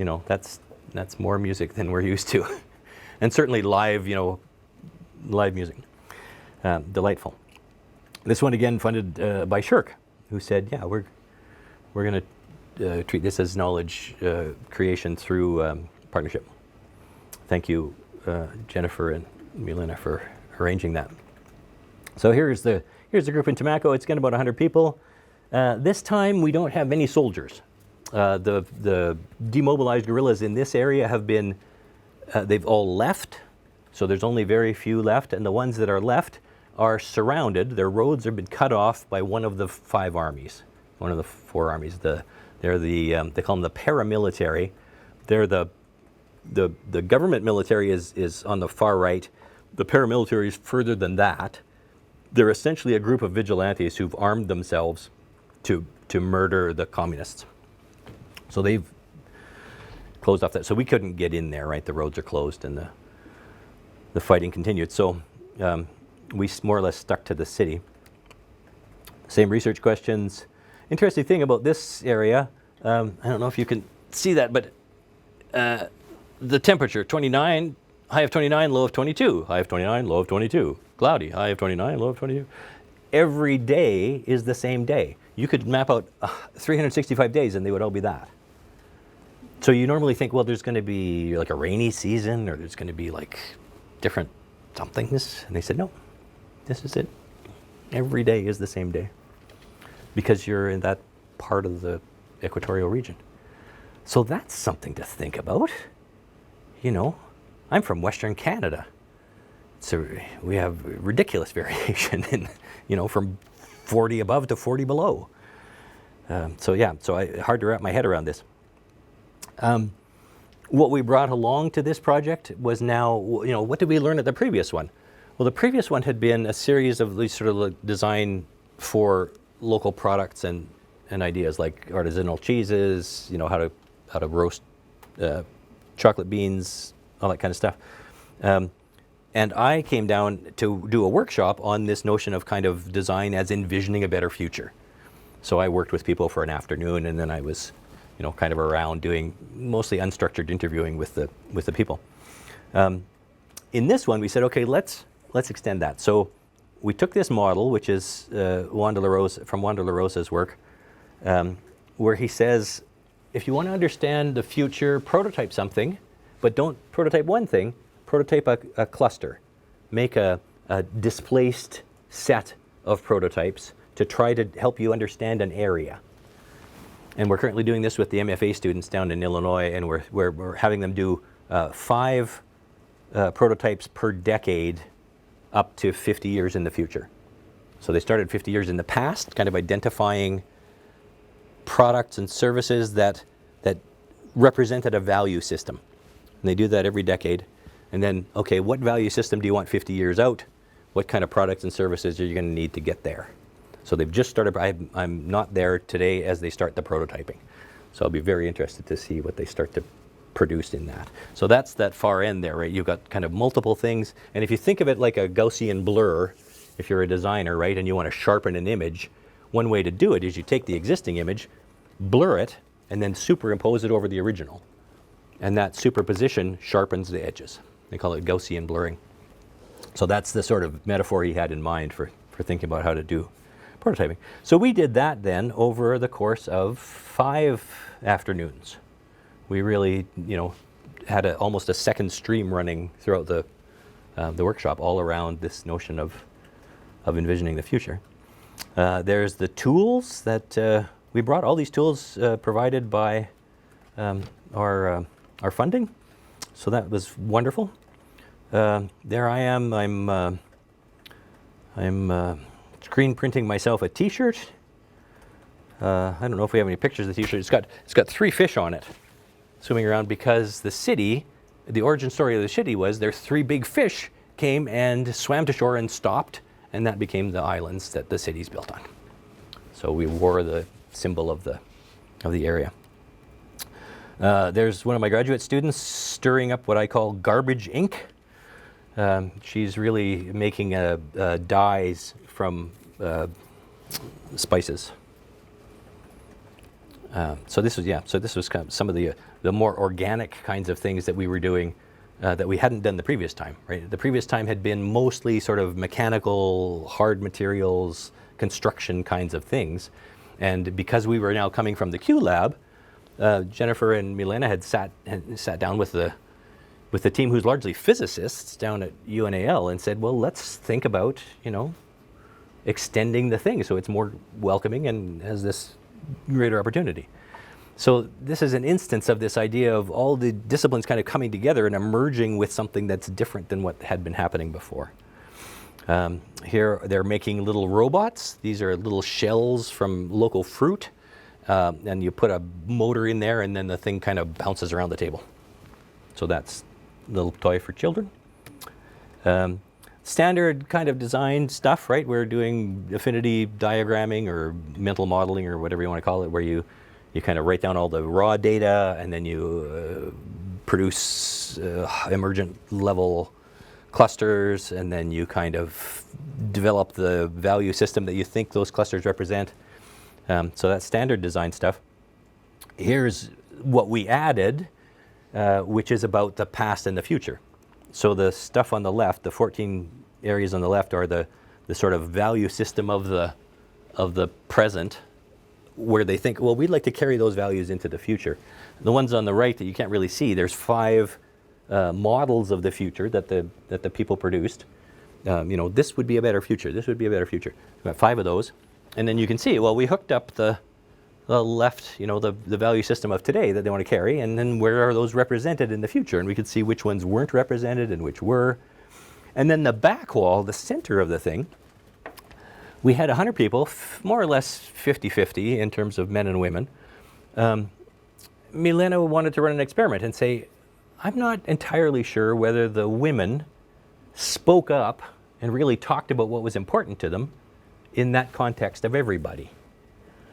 that's more music than we're used to. And certainly live music. Delightful. This one again funded by Shirk, who said, yeah, we're going to treat this as knowledge creation through partnership. Thank you, Jennifer and Milena, for arranging that. So here's the group in Tamaco. It's got about 100 people. This time we don't have many soldiers. The demobilized guerrillas in this area have been, they've all left. So there's only very few left, and the ones that are left are surrounded. Their roads have been cut off by one of the 5 armies, one of the 4 armies. They're they call them the paramilitary. They're the government military is on the far right. The paramilitary is further than that. They're essentially a group of vigilantes who've armed themselves to murder the communists. So they've closed off that. So we couldn't get in there, right? The roads are closed and the fighting continued. So we more or less stuck to the city. Same research questions. Interesting thing about this area, I don't know if you can see that, but the temperature, 29, high of 29, low of 22, high of 29, low of 22, cloudy, high of 29, low of 22. Every day is the same day. You could map out 365 days and they would all be that. So you normally think, well, there's going to be like a rainy season or there's going to be like different somethings. And they said, no, this is it. Every day is the same day because you're in that part of the equatorial region. So that's something to think about. I'm from Western Canada. So we have ridiculous variation in, from 40 above to 40 below. Hard to wrap my head around this. What we brought along to this project was now, what did we learn at the previous one? Well, the previous one had been a series of these sort of design for local products and ideas like artisanal cheeses, how to roast chocolate beans, all that kind of stuff. And I came down to do a workshop on this notion of kind of design as envisioning a better future. So I worked with people for an afternoon, and then I was, kind of around doing mostly unstructured interviewing with the people. In this one, we said, okay, let's extend that. So we took this model, which is Juan de la Rosa's work, where he says, if you want to understand the future, prototype something, but don't prototype one thing, prototype a cluster. Make a displaced set of prototypes to try to help you understand an area. And we're currently doing this with the MFA students down in Illinois, and we're having them do 5 prototypes per decade up to 50 years in the future. So they started 50 years in the past, kind of identifying products and services that represented a value system. And they do that every decade. And then, okay, what value system do you want 50 years out? What kind of products and services are you going to need to get there? So they've just started, I'm not there today as they start the prototyping. So I'll be very interested to see what they start to produce in that. So that's that far end there, right? You've got kind of multiple things. And if you think of it like a Gaussian blur, if you're a designer, right, and you want to sharpen an image, one way to do it is you take the existing image, blur it, and then superimpose it over the original. And that superposition sharpens the edges. They call it Gaussian blurring. So that's the sort of metaphor he had in mind for thinking about how to do prototyping. So we did that then over the course of 5 afternoons. We really, had almost a second stream running throughout the workshop, all around this notion of envisioning the future. There's the tools that we brought. All these tools provided by our funding, so that was wonderful. There I am. I'm screen printing myself a T-shirt. I don't know if we have any pictures of the T-shirt. It's got 3 fish on it, swimming around, because the origin story of the city was there's 3 big fish came and swam to shore and stopped, and that became the islands that the city's built on. So we wore the symbol of the area. There's one of my graduate students stirring up what I call garbage ink. She's really making dyes from spices. So this was kind of some of the more organic kinds of things that we were doing that we hadn't done the previous time, right? The previous time had been mostly sort of mechanical, hard materials, construction kinds of things. And because we were now coming from the Q Lab, Jennifer and Milena had sat down with the team, who's largely physicists down at UNAL, and said, well, let's think about, extending the thing so it's more welcoming and has this greater opportunity. So this is an instance of this idea of all the disciplines kind of coming together and emerging with something that's different than what had been happening before. Here they're making little robots. These are little shells from local fruit, and you put a motor in there and then the thing kind of bounces around the table. So that's a little toy for children. Standard kind of design stuff, right? We're doing affinity diagramming or mental modeling or whatever you want to call it, where you kind of write down all the raw data and then you produce emergent level clusters, and then you kind of develop the value system that you think those clusters represent. So that's standard design stuff. Here's what we added, which is about the past and the future. So the stuff on the left, the 14 areas on the left, are the sort of value system of the present, where they think, well, we'd like to carry those values into the future. The ones on the right that you can't really see, there's 5 models of the future that the people produced. This would be a better future. This would be a better future. We've got 5 of those, and then you can see, well, we hooked up the left, the value system of today that they want to carry, and then where are those represented in the future? And we could see which ones weren't represented and which were. And then the back wall, the center of the thing, we had 100 people, more or less 50-50 in terms of men and women. Milena wanted to run an experiment and say, I'm not entirely sure whether the women spoke up and really talked about what was important to them in that context of everybody.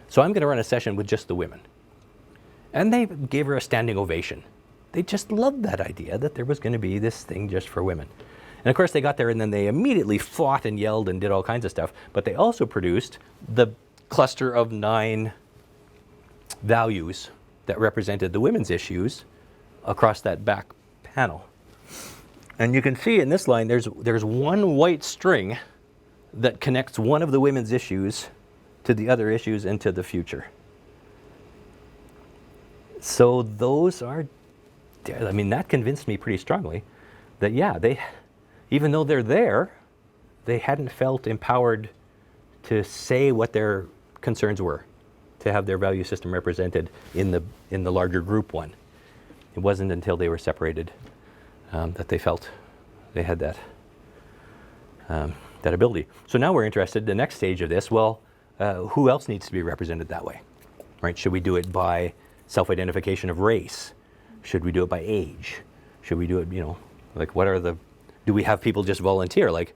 So I'm going to run a session with just the women. And they gave her a standing ovation. They just loved that idea that there was going to be this thing just for women. And of course they got there and then they immediately fought and yelled and did all kinds of stuff. But they also produced the cluster of 9 values that represented the women's issues across that back panel. And you can see in this line there's one white string that connects one of the women's issues to the other issues and to the future. So those are, that convinced me pretty strongly that even though they're there, they hadn't felt empowered to say what their concerns were, to have their value system represented in the larger group one. It wasn't until they were separated that they felt they had that ability. So now we're interested in the next stage of this. Well, who else needs to be represented that way, right? Should we do it by self-identification of race? Should we do it by age? Should we do it, do we have people just volunteer, like,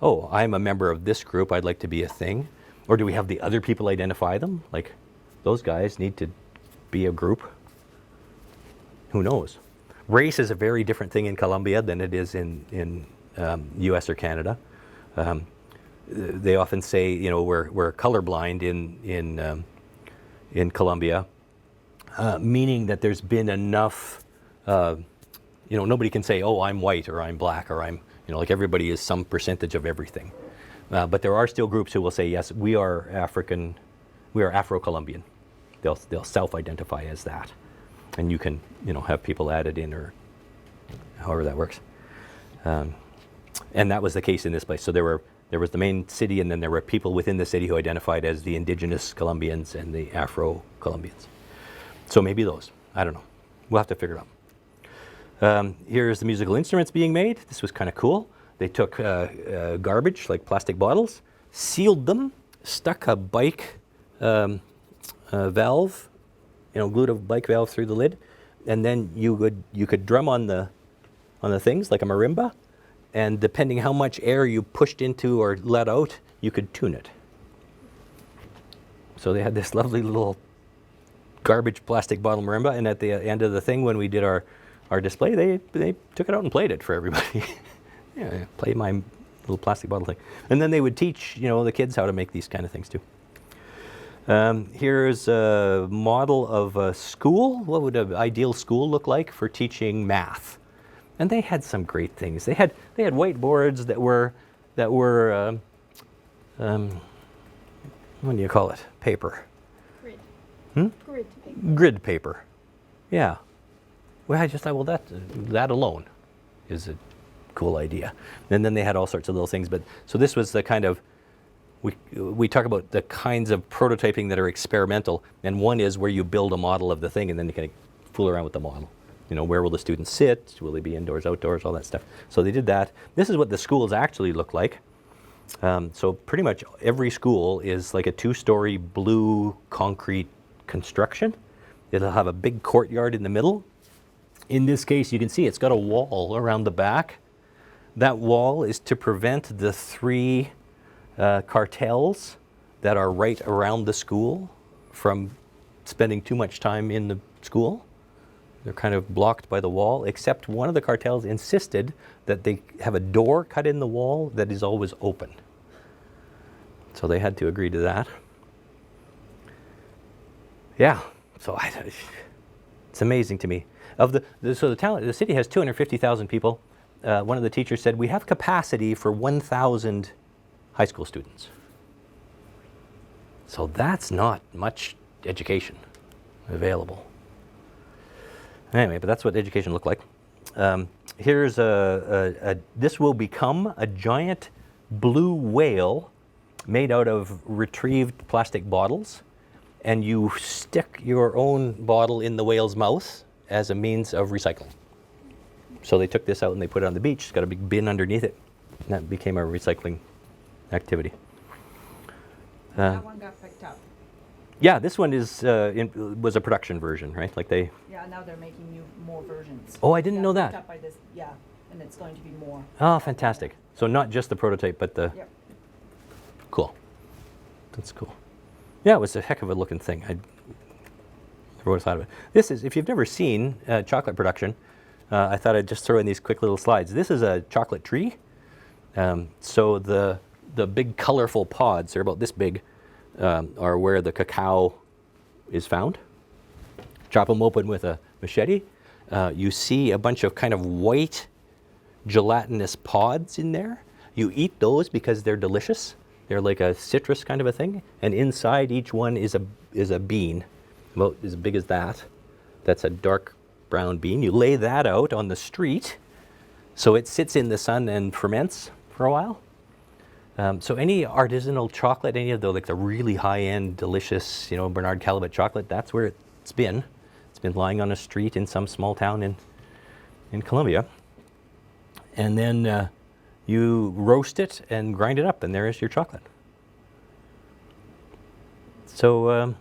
oh, I'm a member of this group, I'd like to be a thing? Or do we have the other people identify them? Like, those guys need to be a group? Who knows? Race is a very different thing in Colombia than it is in US or Canada. They often say, we're colorblind in Colombia, meaning that there's been enough, nobody can say, oh, I'm white or I'm black or I'm, like everybody is some percentage of everything. But there are still groups who will say, yes, we are African, we are Afro-Colombian. They'll self-identify as that. And you can, have people added in or however that works. And that was the case in this place. So there was the main city, and then there were people within the city who identified as the indigenous Colombians and the Afro-Colombians. So maybe those. I don't know. We'll have to figure it out. Here's the musical instruments being made. This was kind of cool. They took garbage, like plastic bottles, sealed them, stuck a bike valve, glued a bike valve through the lid, and then you could drum on the things like a marimba, and depending how much air you pushed into or let out, you could tune it. So they had this lovely little garbage plastic bottle marimba, and at the end of the thing, when we did our display, they took it out and played it for everybody. Yeah, played my little plastic bottle thing. And then they would teach, the kids how to make these kind of things too. Here's a model of a school. What would an ideal school look like for teaching math? And they had some great things. They had whiteboards that were what do you call it? Paper. Grid. Grid paper. Grid paper. Yeah. Well, I just thought, that alone is a cool idea. And then they had all sorts of little things. But so this was the kind of, we talk about the kinds of prototyping that are experimental, and one is where you build a model of the thing and then you kind of fool around with the model. Where will the students sit? Will they be indoors, outdoors, all that stuff. So they did that. This is what the schools actually look like. So pretty much every school is like a 2-story blue concrete construction. It'll have a big courtyard in the middle. In this case, you can see it's got a wall around the back. That wall is to prevent the 3 cartels that are right around the school from spending too much time in the school. They're kind of blocked by the wall, except one of the cartels insisted that they have a door cut in the wall that is always open. So they had to agree to that. Yeah, so it's amazing to me. The city has 250,000 people. One of the teachers said, we have capacity for 1,000 high school students. So that's not much education available. Anyway, but that's what education looked like. Here's this will become a giant blue whale made out of retrieved plastic bottles, and you stick your own bottle in the whale's mouth as a means of recycling. So they took this out and they put it on the beach. It's got a big bin underneath it. And that became a recycling activity. That one got picked up. Yeah, this one was a production version, right? Like they. Yeah, now they're making more versions. Oh, I didn't know that. Picked up by this, yeah, and it's going to be more. Oh, fantastic. So not just the prototype, but the. Yep. Cool. That's cool. Yeah, it was a heck of a looking thing. I never would have thought of it. This is, if you've never seen chocolate production, I thought I'd just throw in these quick little slides. This is a chocolate tree. So the big colorful pods, they're about this big, are where the cacao is found. Chop them open with a machete. You see a bunch of kind of white gelatinous pods in there. You eat those because they're delicious. They're like a citrus kind of a thing. And inside each one is a bean, about as big as that. That's a dark brown bean. You lay that out on the street, so it sits in the sun and ferments for a while. So any artisanal chocolate, any of the really high-end, delicious, Bernard Callebaut chocolate, that's where it's been. It's been lying on a street in some small town in Colombia. And then you roast it and grind it up, and there is your chocolate. So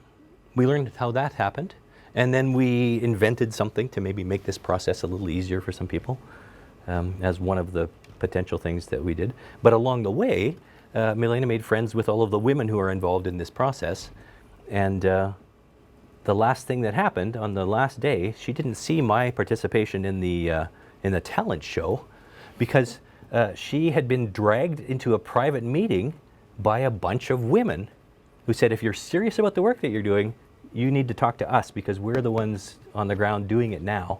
we learned how that happened, and then we invented something to maybe make this process a little easier for some people, as one of the potential things that we did. But along the way, Milena made friends with all of the women who are involved in this process, and the last thing that happened on the last day, she didn't see my participation in the talent show, because she had been dragged into a private meeting by a bunch of women who said, if you're serious about the work that you're doing, you need to talk to us because we're the ones on the ground doing it now.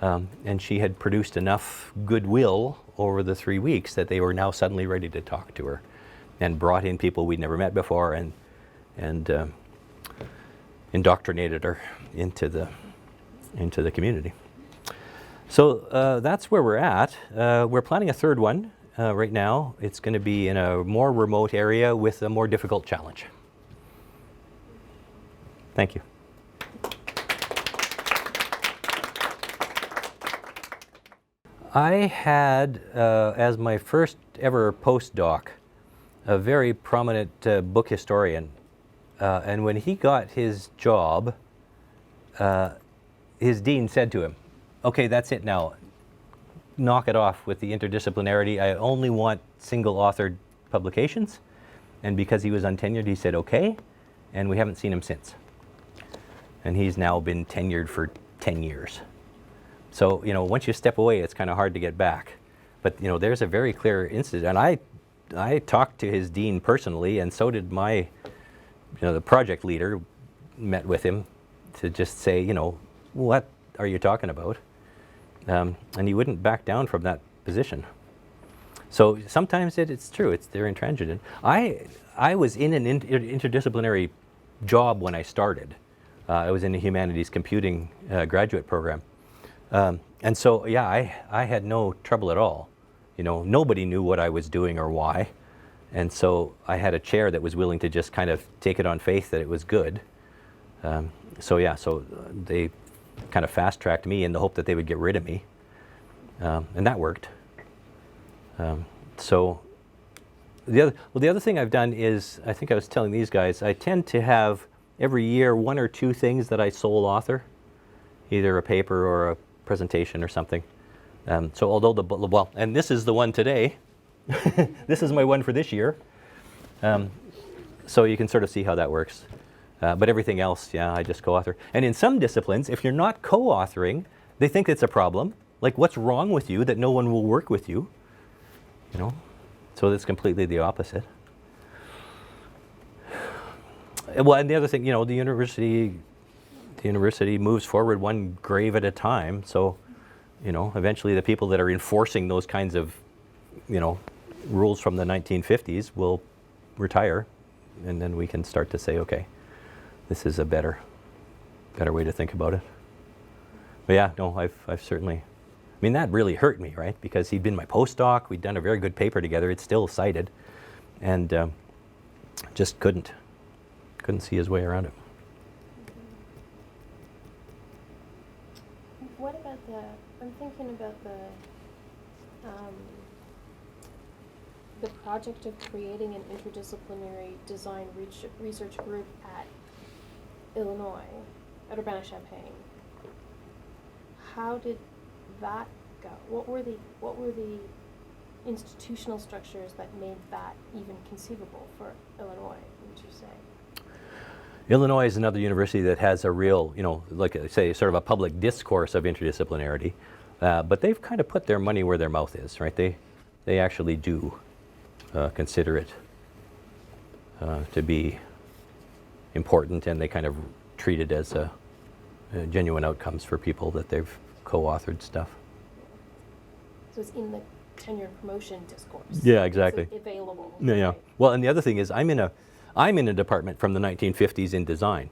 And she had produced enough goodwill over the 3 weeks that they were now suddenly ready to talk to her, and brought in people we'd never met before, and indoctrinated her into the community. So that's where we're at. We're planning a third one right now. It's going to be in a more remote area with a more difficult challenge. Thank you. I had, as my first ever postdoc, a very prominent book historian. And when he got his job, his dean said to him, "Okay, that's it now. Knock it off with the interdisciplinarity. I only want single-authored publications." And because he was untenured, he said, "Okay," and we haven't seen him since. And he's now been tenured for 10 years. So, you know, once you step away, it's kind of hard to get back. But, you know, there's a very clear incident. And I talked to his dean personally, and so did the project leader met with him to just say, you know, what are you talking about? And he wouldn't back down from that position. So sometimes it's true, they're intransigent. I was in an interdisciplinary job when I started. I was in the humanities computing graduate program. And so, yeah, I had no trouble at all. You know, nobody knew what I was doing or why. And so I had a chair that was willing to just kind of take it on faith that it was good. So they kind of fast-tracked me in the hope that they would get rid of me. And that worked. So the other thing I've done is, I think I was telling these guys, I tend to have every year 1 or 2 things that I sole author, either a paper or a presentation or something. So although and this is the one today. This is my one for this year. So you can sort of see how that works. But everything else, yeah, I just co-author. And in some disciplines, if you're not co-authoring, they think it's a problem. Like, what's wrong with you that no one will work with you? You know? So that's completely the opposite. Well, and the other thing, you know, the university moves forward one grave at a time. So, you know, eventually the people that are enforcing those kinds of, you know, rules from the 1950s will retire, and then we can start to say, okay, this is a better way to think about it. But yeah, no, I've certainly, I mean, that really hurt me, right? Because he'd been my postdoc, we'd done a very good paper together, it's still cited, and just couldn't see his way around it. What about I'm thinking about the project of creating an interdisciplinary design research group at Illinois, at Urbana-Champaign. How did that go? What were the institutional structures that made that even conceivable for Illinois, would you say? Illinois is another university that has a real, you know, like I say, sort of a public discourse of interdisciplinarity, but they've kind of put their money where their mouth is, right? They actually do consider it to be important, and they kind of treat it as a genuine outcomes for people that they've co-authored stuff. So it's in the tenure promotion discourse. Yeah, exactly. It's available. Yeah. Right? Well, and the other thing is, I'm in a department from the 1950s in design,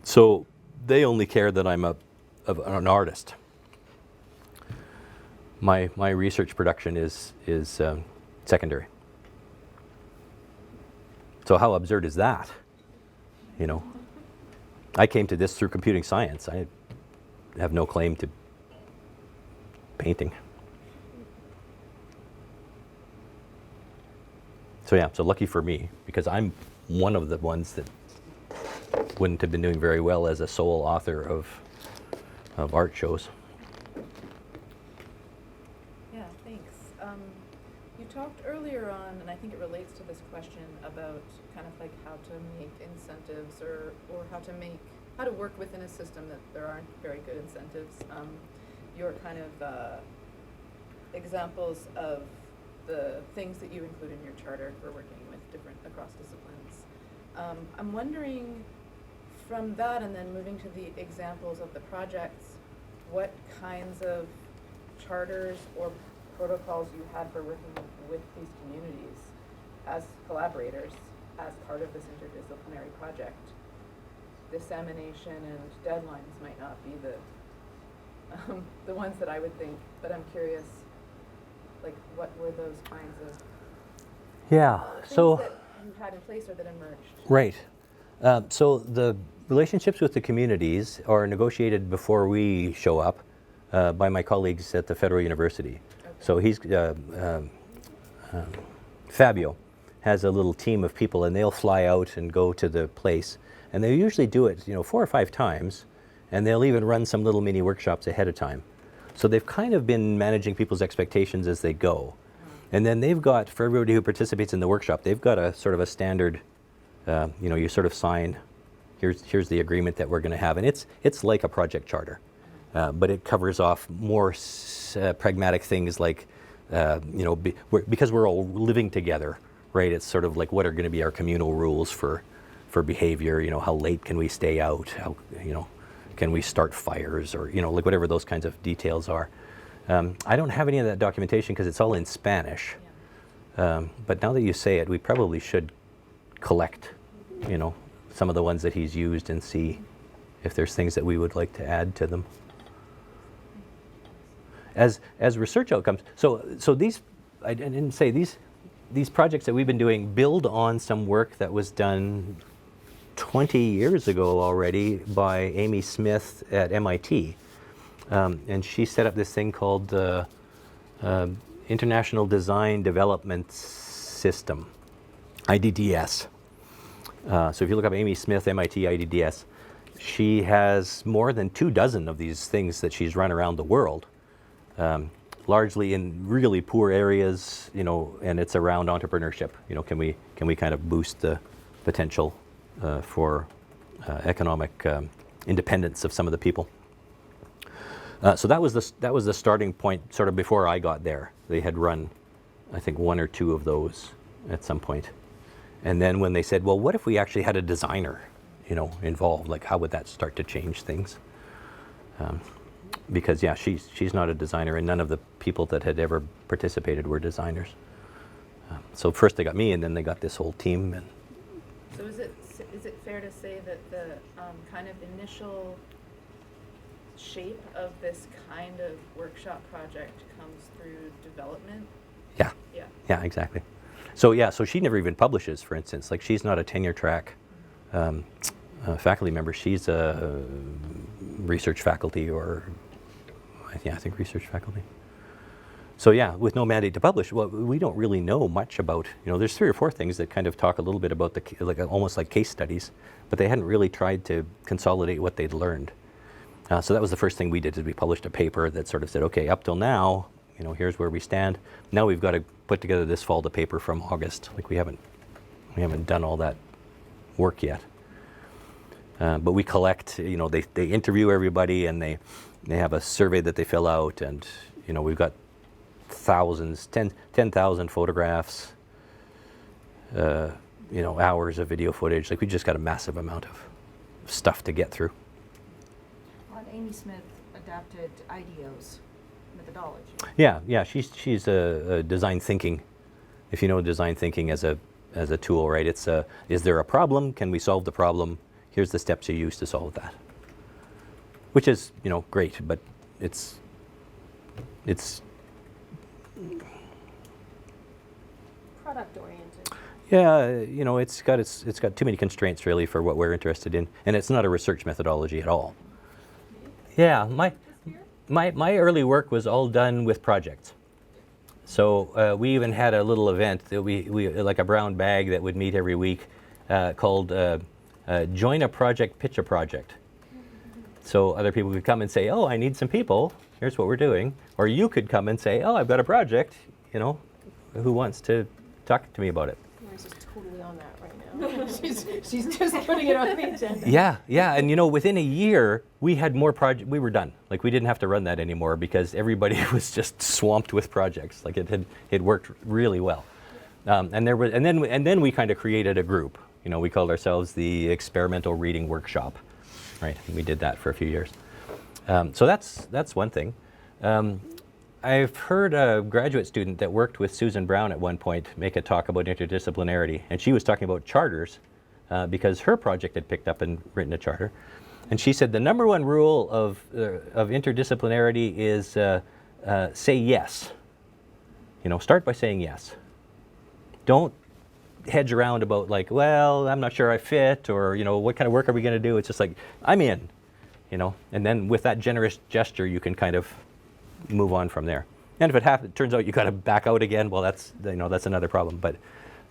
so they only care that I'm an artist. My research production is secondary. So how absurd is that? You know, I came to this through computing science. I have no claim to painting. So yeah, so lucky for me, because I'm one of the ones that wouldn't have been doing very well as a sole author of art shows. Yeah, thanks. You talked earlier on, and I think it relates to this question about kind of like how to make incentives or how to work within a system that there aren't very good incentives. Your kind of examples of the things that you include in your charter for working with different across disciplines. I'm wondering from that, and then moving to the examples of the projects, what kinds of charters or protocols you had for working with these communities as collaborators, as part of this interdisciplinary project. Dissemination and deadlines might not be the ones that I would think, but I'm curious, like, what were those kinds of Yeah. things So that you had in place or that emerged? right. So the relationships with the communities are negotiated before we show up by my colleagues at the Federal University. Okay. So he's Fabio has a little team of people, and they'll fly out and go to the place, and they usually do it, 4 or 5 times, and they'll even run some little mini workshops ahead of time. So they've kind of been managing people's expectations as they go. And then they've got, for everybody who participates in the workshop, they've got a sort of a standard, you sort of sign, here's the agreement that we're going to have. And it's like a project charter, but it covers off more pragmatic things like, because we're all living together, right? It's sort of like, what are going to be our communal rules for behavior? How late can we stay out? How, can we start fires, or like whatever those kinds of details are. I don't have any of that documentation because it's all in Spanish. Yeah. But now that you say it, we probably should collect, some of the ones that he's used and see if there's things that we would like to add to them. As research outcomes, so these, I didn't say, these projects that we've been doing build on some work that was done 20 years ago already by Amy Smith at MIT. And she set up this thing called the International Design Development System, IDDS. So if you look up Amy Smith, MIT, IDDS, she has more than 24 of these things that she's run around the world, largely in really poor areas, and it's around entrepreneurship. Can we kind of boost the potential for economic independence of some of the people? So that was the starting point, sort of before I got there. They had run, I think, 1 or 2 of those at some point. And then when they said, well, what if we actually had a designer, involved? Like, how would that start to change things? Because yeah, she's not a designer, and none of the people that had ever participated were designers. So first they got me, and then they got this whole team. And So is it fair to say that the kind of initial shape of this kind of workshop project comes through development? yeah, Yeah. yeah, exactly. So she never even publishes, for instance. Like, she's not a tenure track faculty member. She's a research faculty, or I think research faculty. So yeah, with no mandate to publish, well, we don't really know much about, there's 3 or 4 things that kind of talk a little bit about almost like case studies, but they hadn't really tried to consolidate what they'd learned. So that was the first thing we did, is we published a paper that sort of said, okay, up till now, here's where we stand. Now we've got to put together this fall the paper from August. Like, we haven't done all that work yet. But we collect, they interview everybody, and they have a survey that they fill out, and we've got thousands, 10,000 photographs, hours of video footage. Like, we just got a massive amount of stuff to get through. Amy Smith adapted IDEO's methodology. Yeah, she's a design thinking. If you know design thinking as a tool, right? It's is there a problem? Can we solve the problem? Here's the steps you use to solve that. Which is, great, but it's Product oriented. yeah, it's got too many constraints really for what we're interested in, and it's not a research methodology at all. Yeah, my early work was all done with projects. So we even had a little event that we like a brown bag that would meet every week, called Join a Project, Pitch a Project. So other people could come and say, oh, I need some people, here's what we're doing. Or you could come and say, oh, I've got a project, who wants to talk to me about it? Laura's just totally on that right now. she's just putting it on the agenda. Yeah, and within a year, we had more projects. We were done. Like, we didn't have to run that anymore because everybody was just swamped with projects. Like, it worked really well. And then we kind of created a group. We called ourselves the Experimental Reading Workshop, right? And we did that for a few years. So that's one thing. I've heard a graduate student that worked with Susan Brown at one point make a talk about interdisciplinarity, and she was talking about charters because her project had picked up and written a charter. And she said the number one rule of interdisciplinarity is say yes. You know, start by saying yes. Don't hedge around about like, well, I'm not sure I fit, or, you know, what kind of work are we going to do? It's just like, I'm in, you know, and then with that generous gesture, you can kind of move on from there. And if it turns out you got to back out again, well, that's, you know, that's another problem. But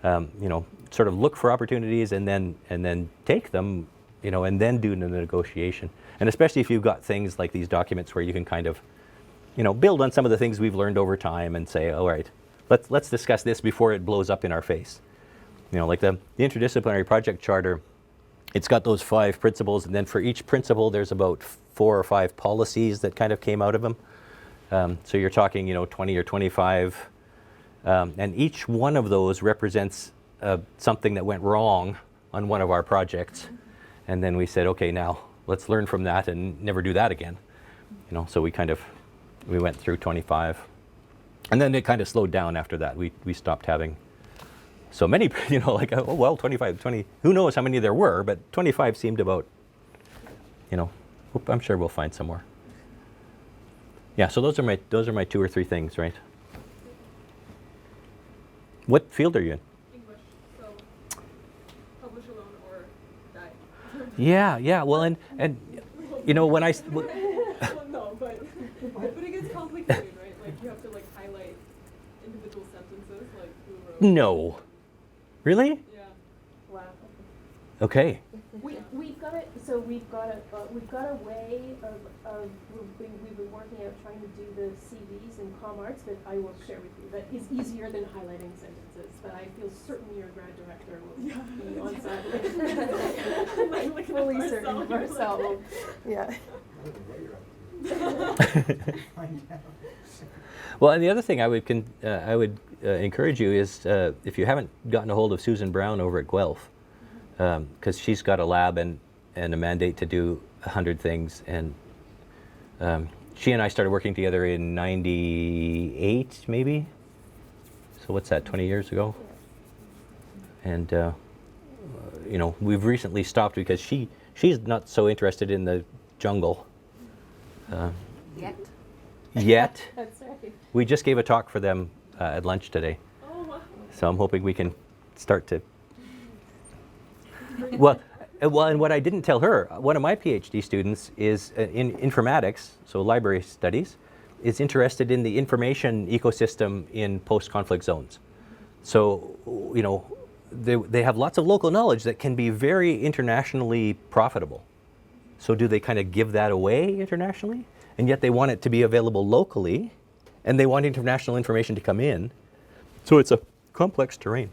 you know, sort of look for opportunities and then take them, you know, and then do the negotiation. And especially if you've got things like these documents where you can kind of, you know, build on some of the things we've learned over time and say, all right, let's discuss this before it blows up in our face. You know, like the Interdisciplinary Project Charter, it's got those 5 principles, and then for each principle there's about 4 or 5 policies that kind of came out of them. So you're talking, you know, 20 or 25, and each one of those represents something that went wrong on one of our projects. And then we said, okay, now let's learn from that and never do that again. You know, so we went through 25. And then it kind of slowed down after that. We stopped having so many, you know, like, oh, well, 25, 20, who knows how many there were, but 25 seemed about, you know, I'm sure we'll find some more. Yeah, so those are my 2 or 3 things, right? What field are you in? English, so publish alone or die. Yeah, well, and you know, when I, Well, no, but it gets complicated, right? Like you have to like highlight individual sentences, like who wrote. no. Really? Yeah. Wow. Okay. We've got it. So we've got a way of we've been working out trying to do the CVs and com arts that I will share with you. That is easier than highlighting sentences. But I feel certain your grad director will be on side. Like Fully certain Marcel. Yeah. Well, and the other thing I would encourage you is if you haven't gotten a hold of Susan Brown over at Guelph, because she's got a lab and a mandate to do 100 things, and she and I started working together in '98, maybe. So what's that? 20 years ago. And you know, we've recently stopped because she's not so interested in the jungle. Yet. That's right. We just gave a talk for them at lunch today. Oh wow. So I'm hoping we can start to. Well, and what I didn't tell her, one of my PhD students is in informatics, so library studies, is interested in the information ecosystem in post-conflict zones. So, you know, they have lots of local knowledge that can be very internationally profitable. So do they kind of give that away internationally? And yet they want it to be available locally, and they want international information to come in. So it's a complex terrain.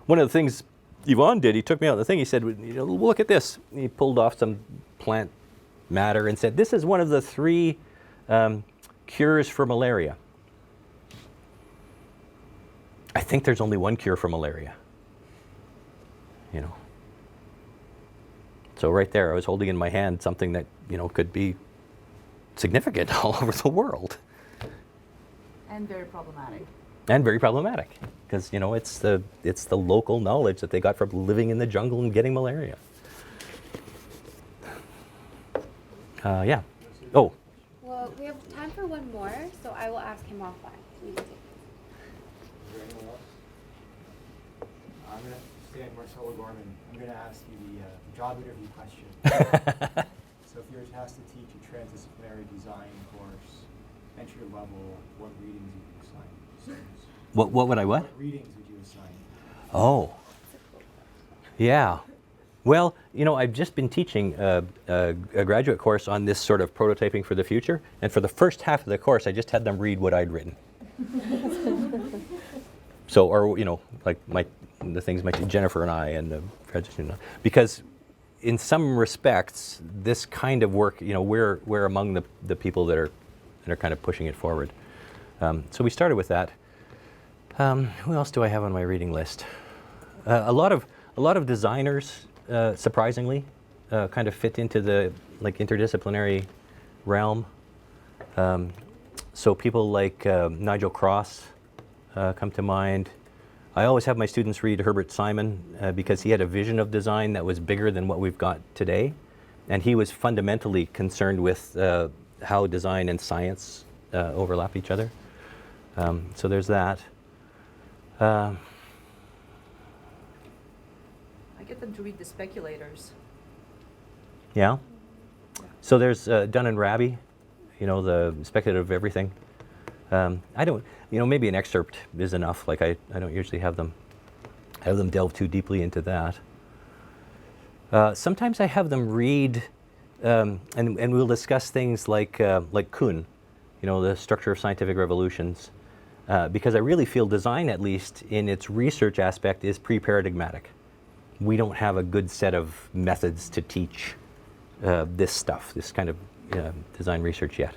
One of the things Yvonne did, he took me out of the thing, he said, you know, look at this. He pulled off some plant matter and said, this is one of the 3 cures for malaria. I think there's only one cure for malaria. You know. So right there, I was holding in my hand something that, you know, could be significant all over the world. And very problematic. And very problematic, because, you know, it's the local knowledge that they got from living in the jungle and getting malaria. Yeah. Oh. Well, we have time for one more, so I will ask him offline. You can take it. Is there anyone else? I'm going to stay at Marcelo Gorman. I'm going to ask you the job interview question. So if you were tasked to teach a transdisciplinary design course, entry level, what readings would you assign students? What would I what? What readings would you assign? Oh. Yeah. Well, you know, I've just been teaching a graduate course on this sort of prototyping for the future, and for the first half of the course, I just had them read what I'd written. So, or, you know, like the things Jennifer and I and the graduate student, because in some respects, this kind of work, you know, we're among the people that are kind of pushing it forward. So we started with that. Who else do I have on my reading list? A lot of designers, surprisingly, kind of fit into the like interdisciplinary realm. So people like Nigel Cross come to mind. I always have my students read Herbert Simon because he had a vision of design that was bigger than what we've got today. And he was fundamentally concerned with how design and science overlap each other. So there's that. I get them to read The Speculators. Yeah. So there's Dunn and Raby, you know, the speculative everything. I don't, you know, maybe an excerpt is enough. Like I don't usually have them delve too deeply into that. Sometimes I have them read, and we'll discuss things like Kuhn, you know, the structure of scientific revolutions, because I really feel design, at least in its research aspect, is pre-paradigmatic. We don't have a good set of methods to teach this stuff, this kind of design research yet.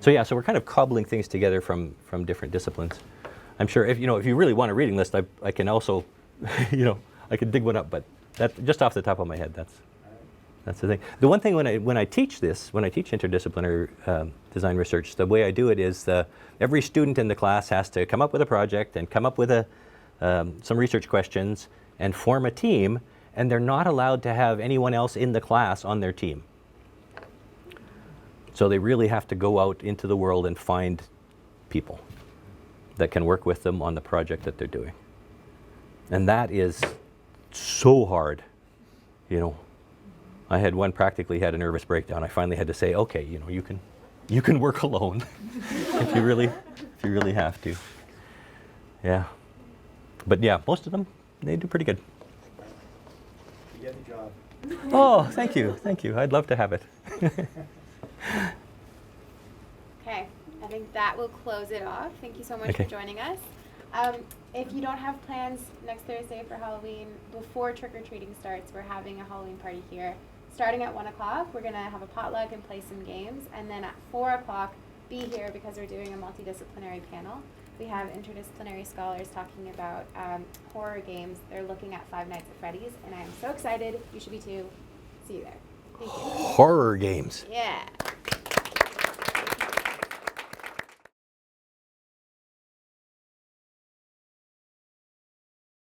So yeah, so we're kind of cobbling things together from different disciplines. I'm sure if you really want a reading list, I can also, I can dig one up, but that just off the top of my head, that's the thing. The one thing when I teach interdisciplinary design research, the way I do it is every student in the class has to come up with a project and come up with some research questions and form a team, and they're not allowed to have anyone else in the class on their team. So they really have to go out into the world and find people that can work with them on the project that they're doing. And that is so hard, I had one practically had a nervous breakdown. I finally had to say, okay, you can work alone if you really have to. Yeah. But yeah, most of them, they do pretty good. You get the job. Oh, thank you. I'd love to have it. Okay, I think that will close it off. Thank you so much Okay. for joining us. If you don't have plans next Thursday for Halloween, before trick-or-treating starts, we're having a Halloween party here. Starting at 1 o'clock, we're going to have a potluck and play some games. And then at 4 o'clock, be here because we're doing a multidisciplinary panel. We have interdisciplinary scholars talking about horror games. They're looking at Five Nights at Freddy's, and I am so excited. You should be too. See you there. Thank you. Horror games. Yeah.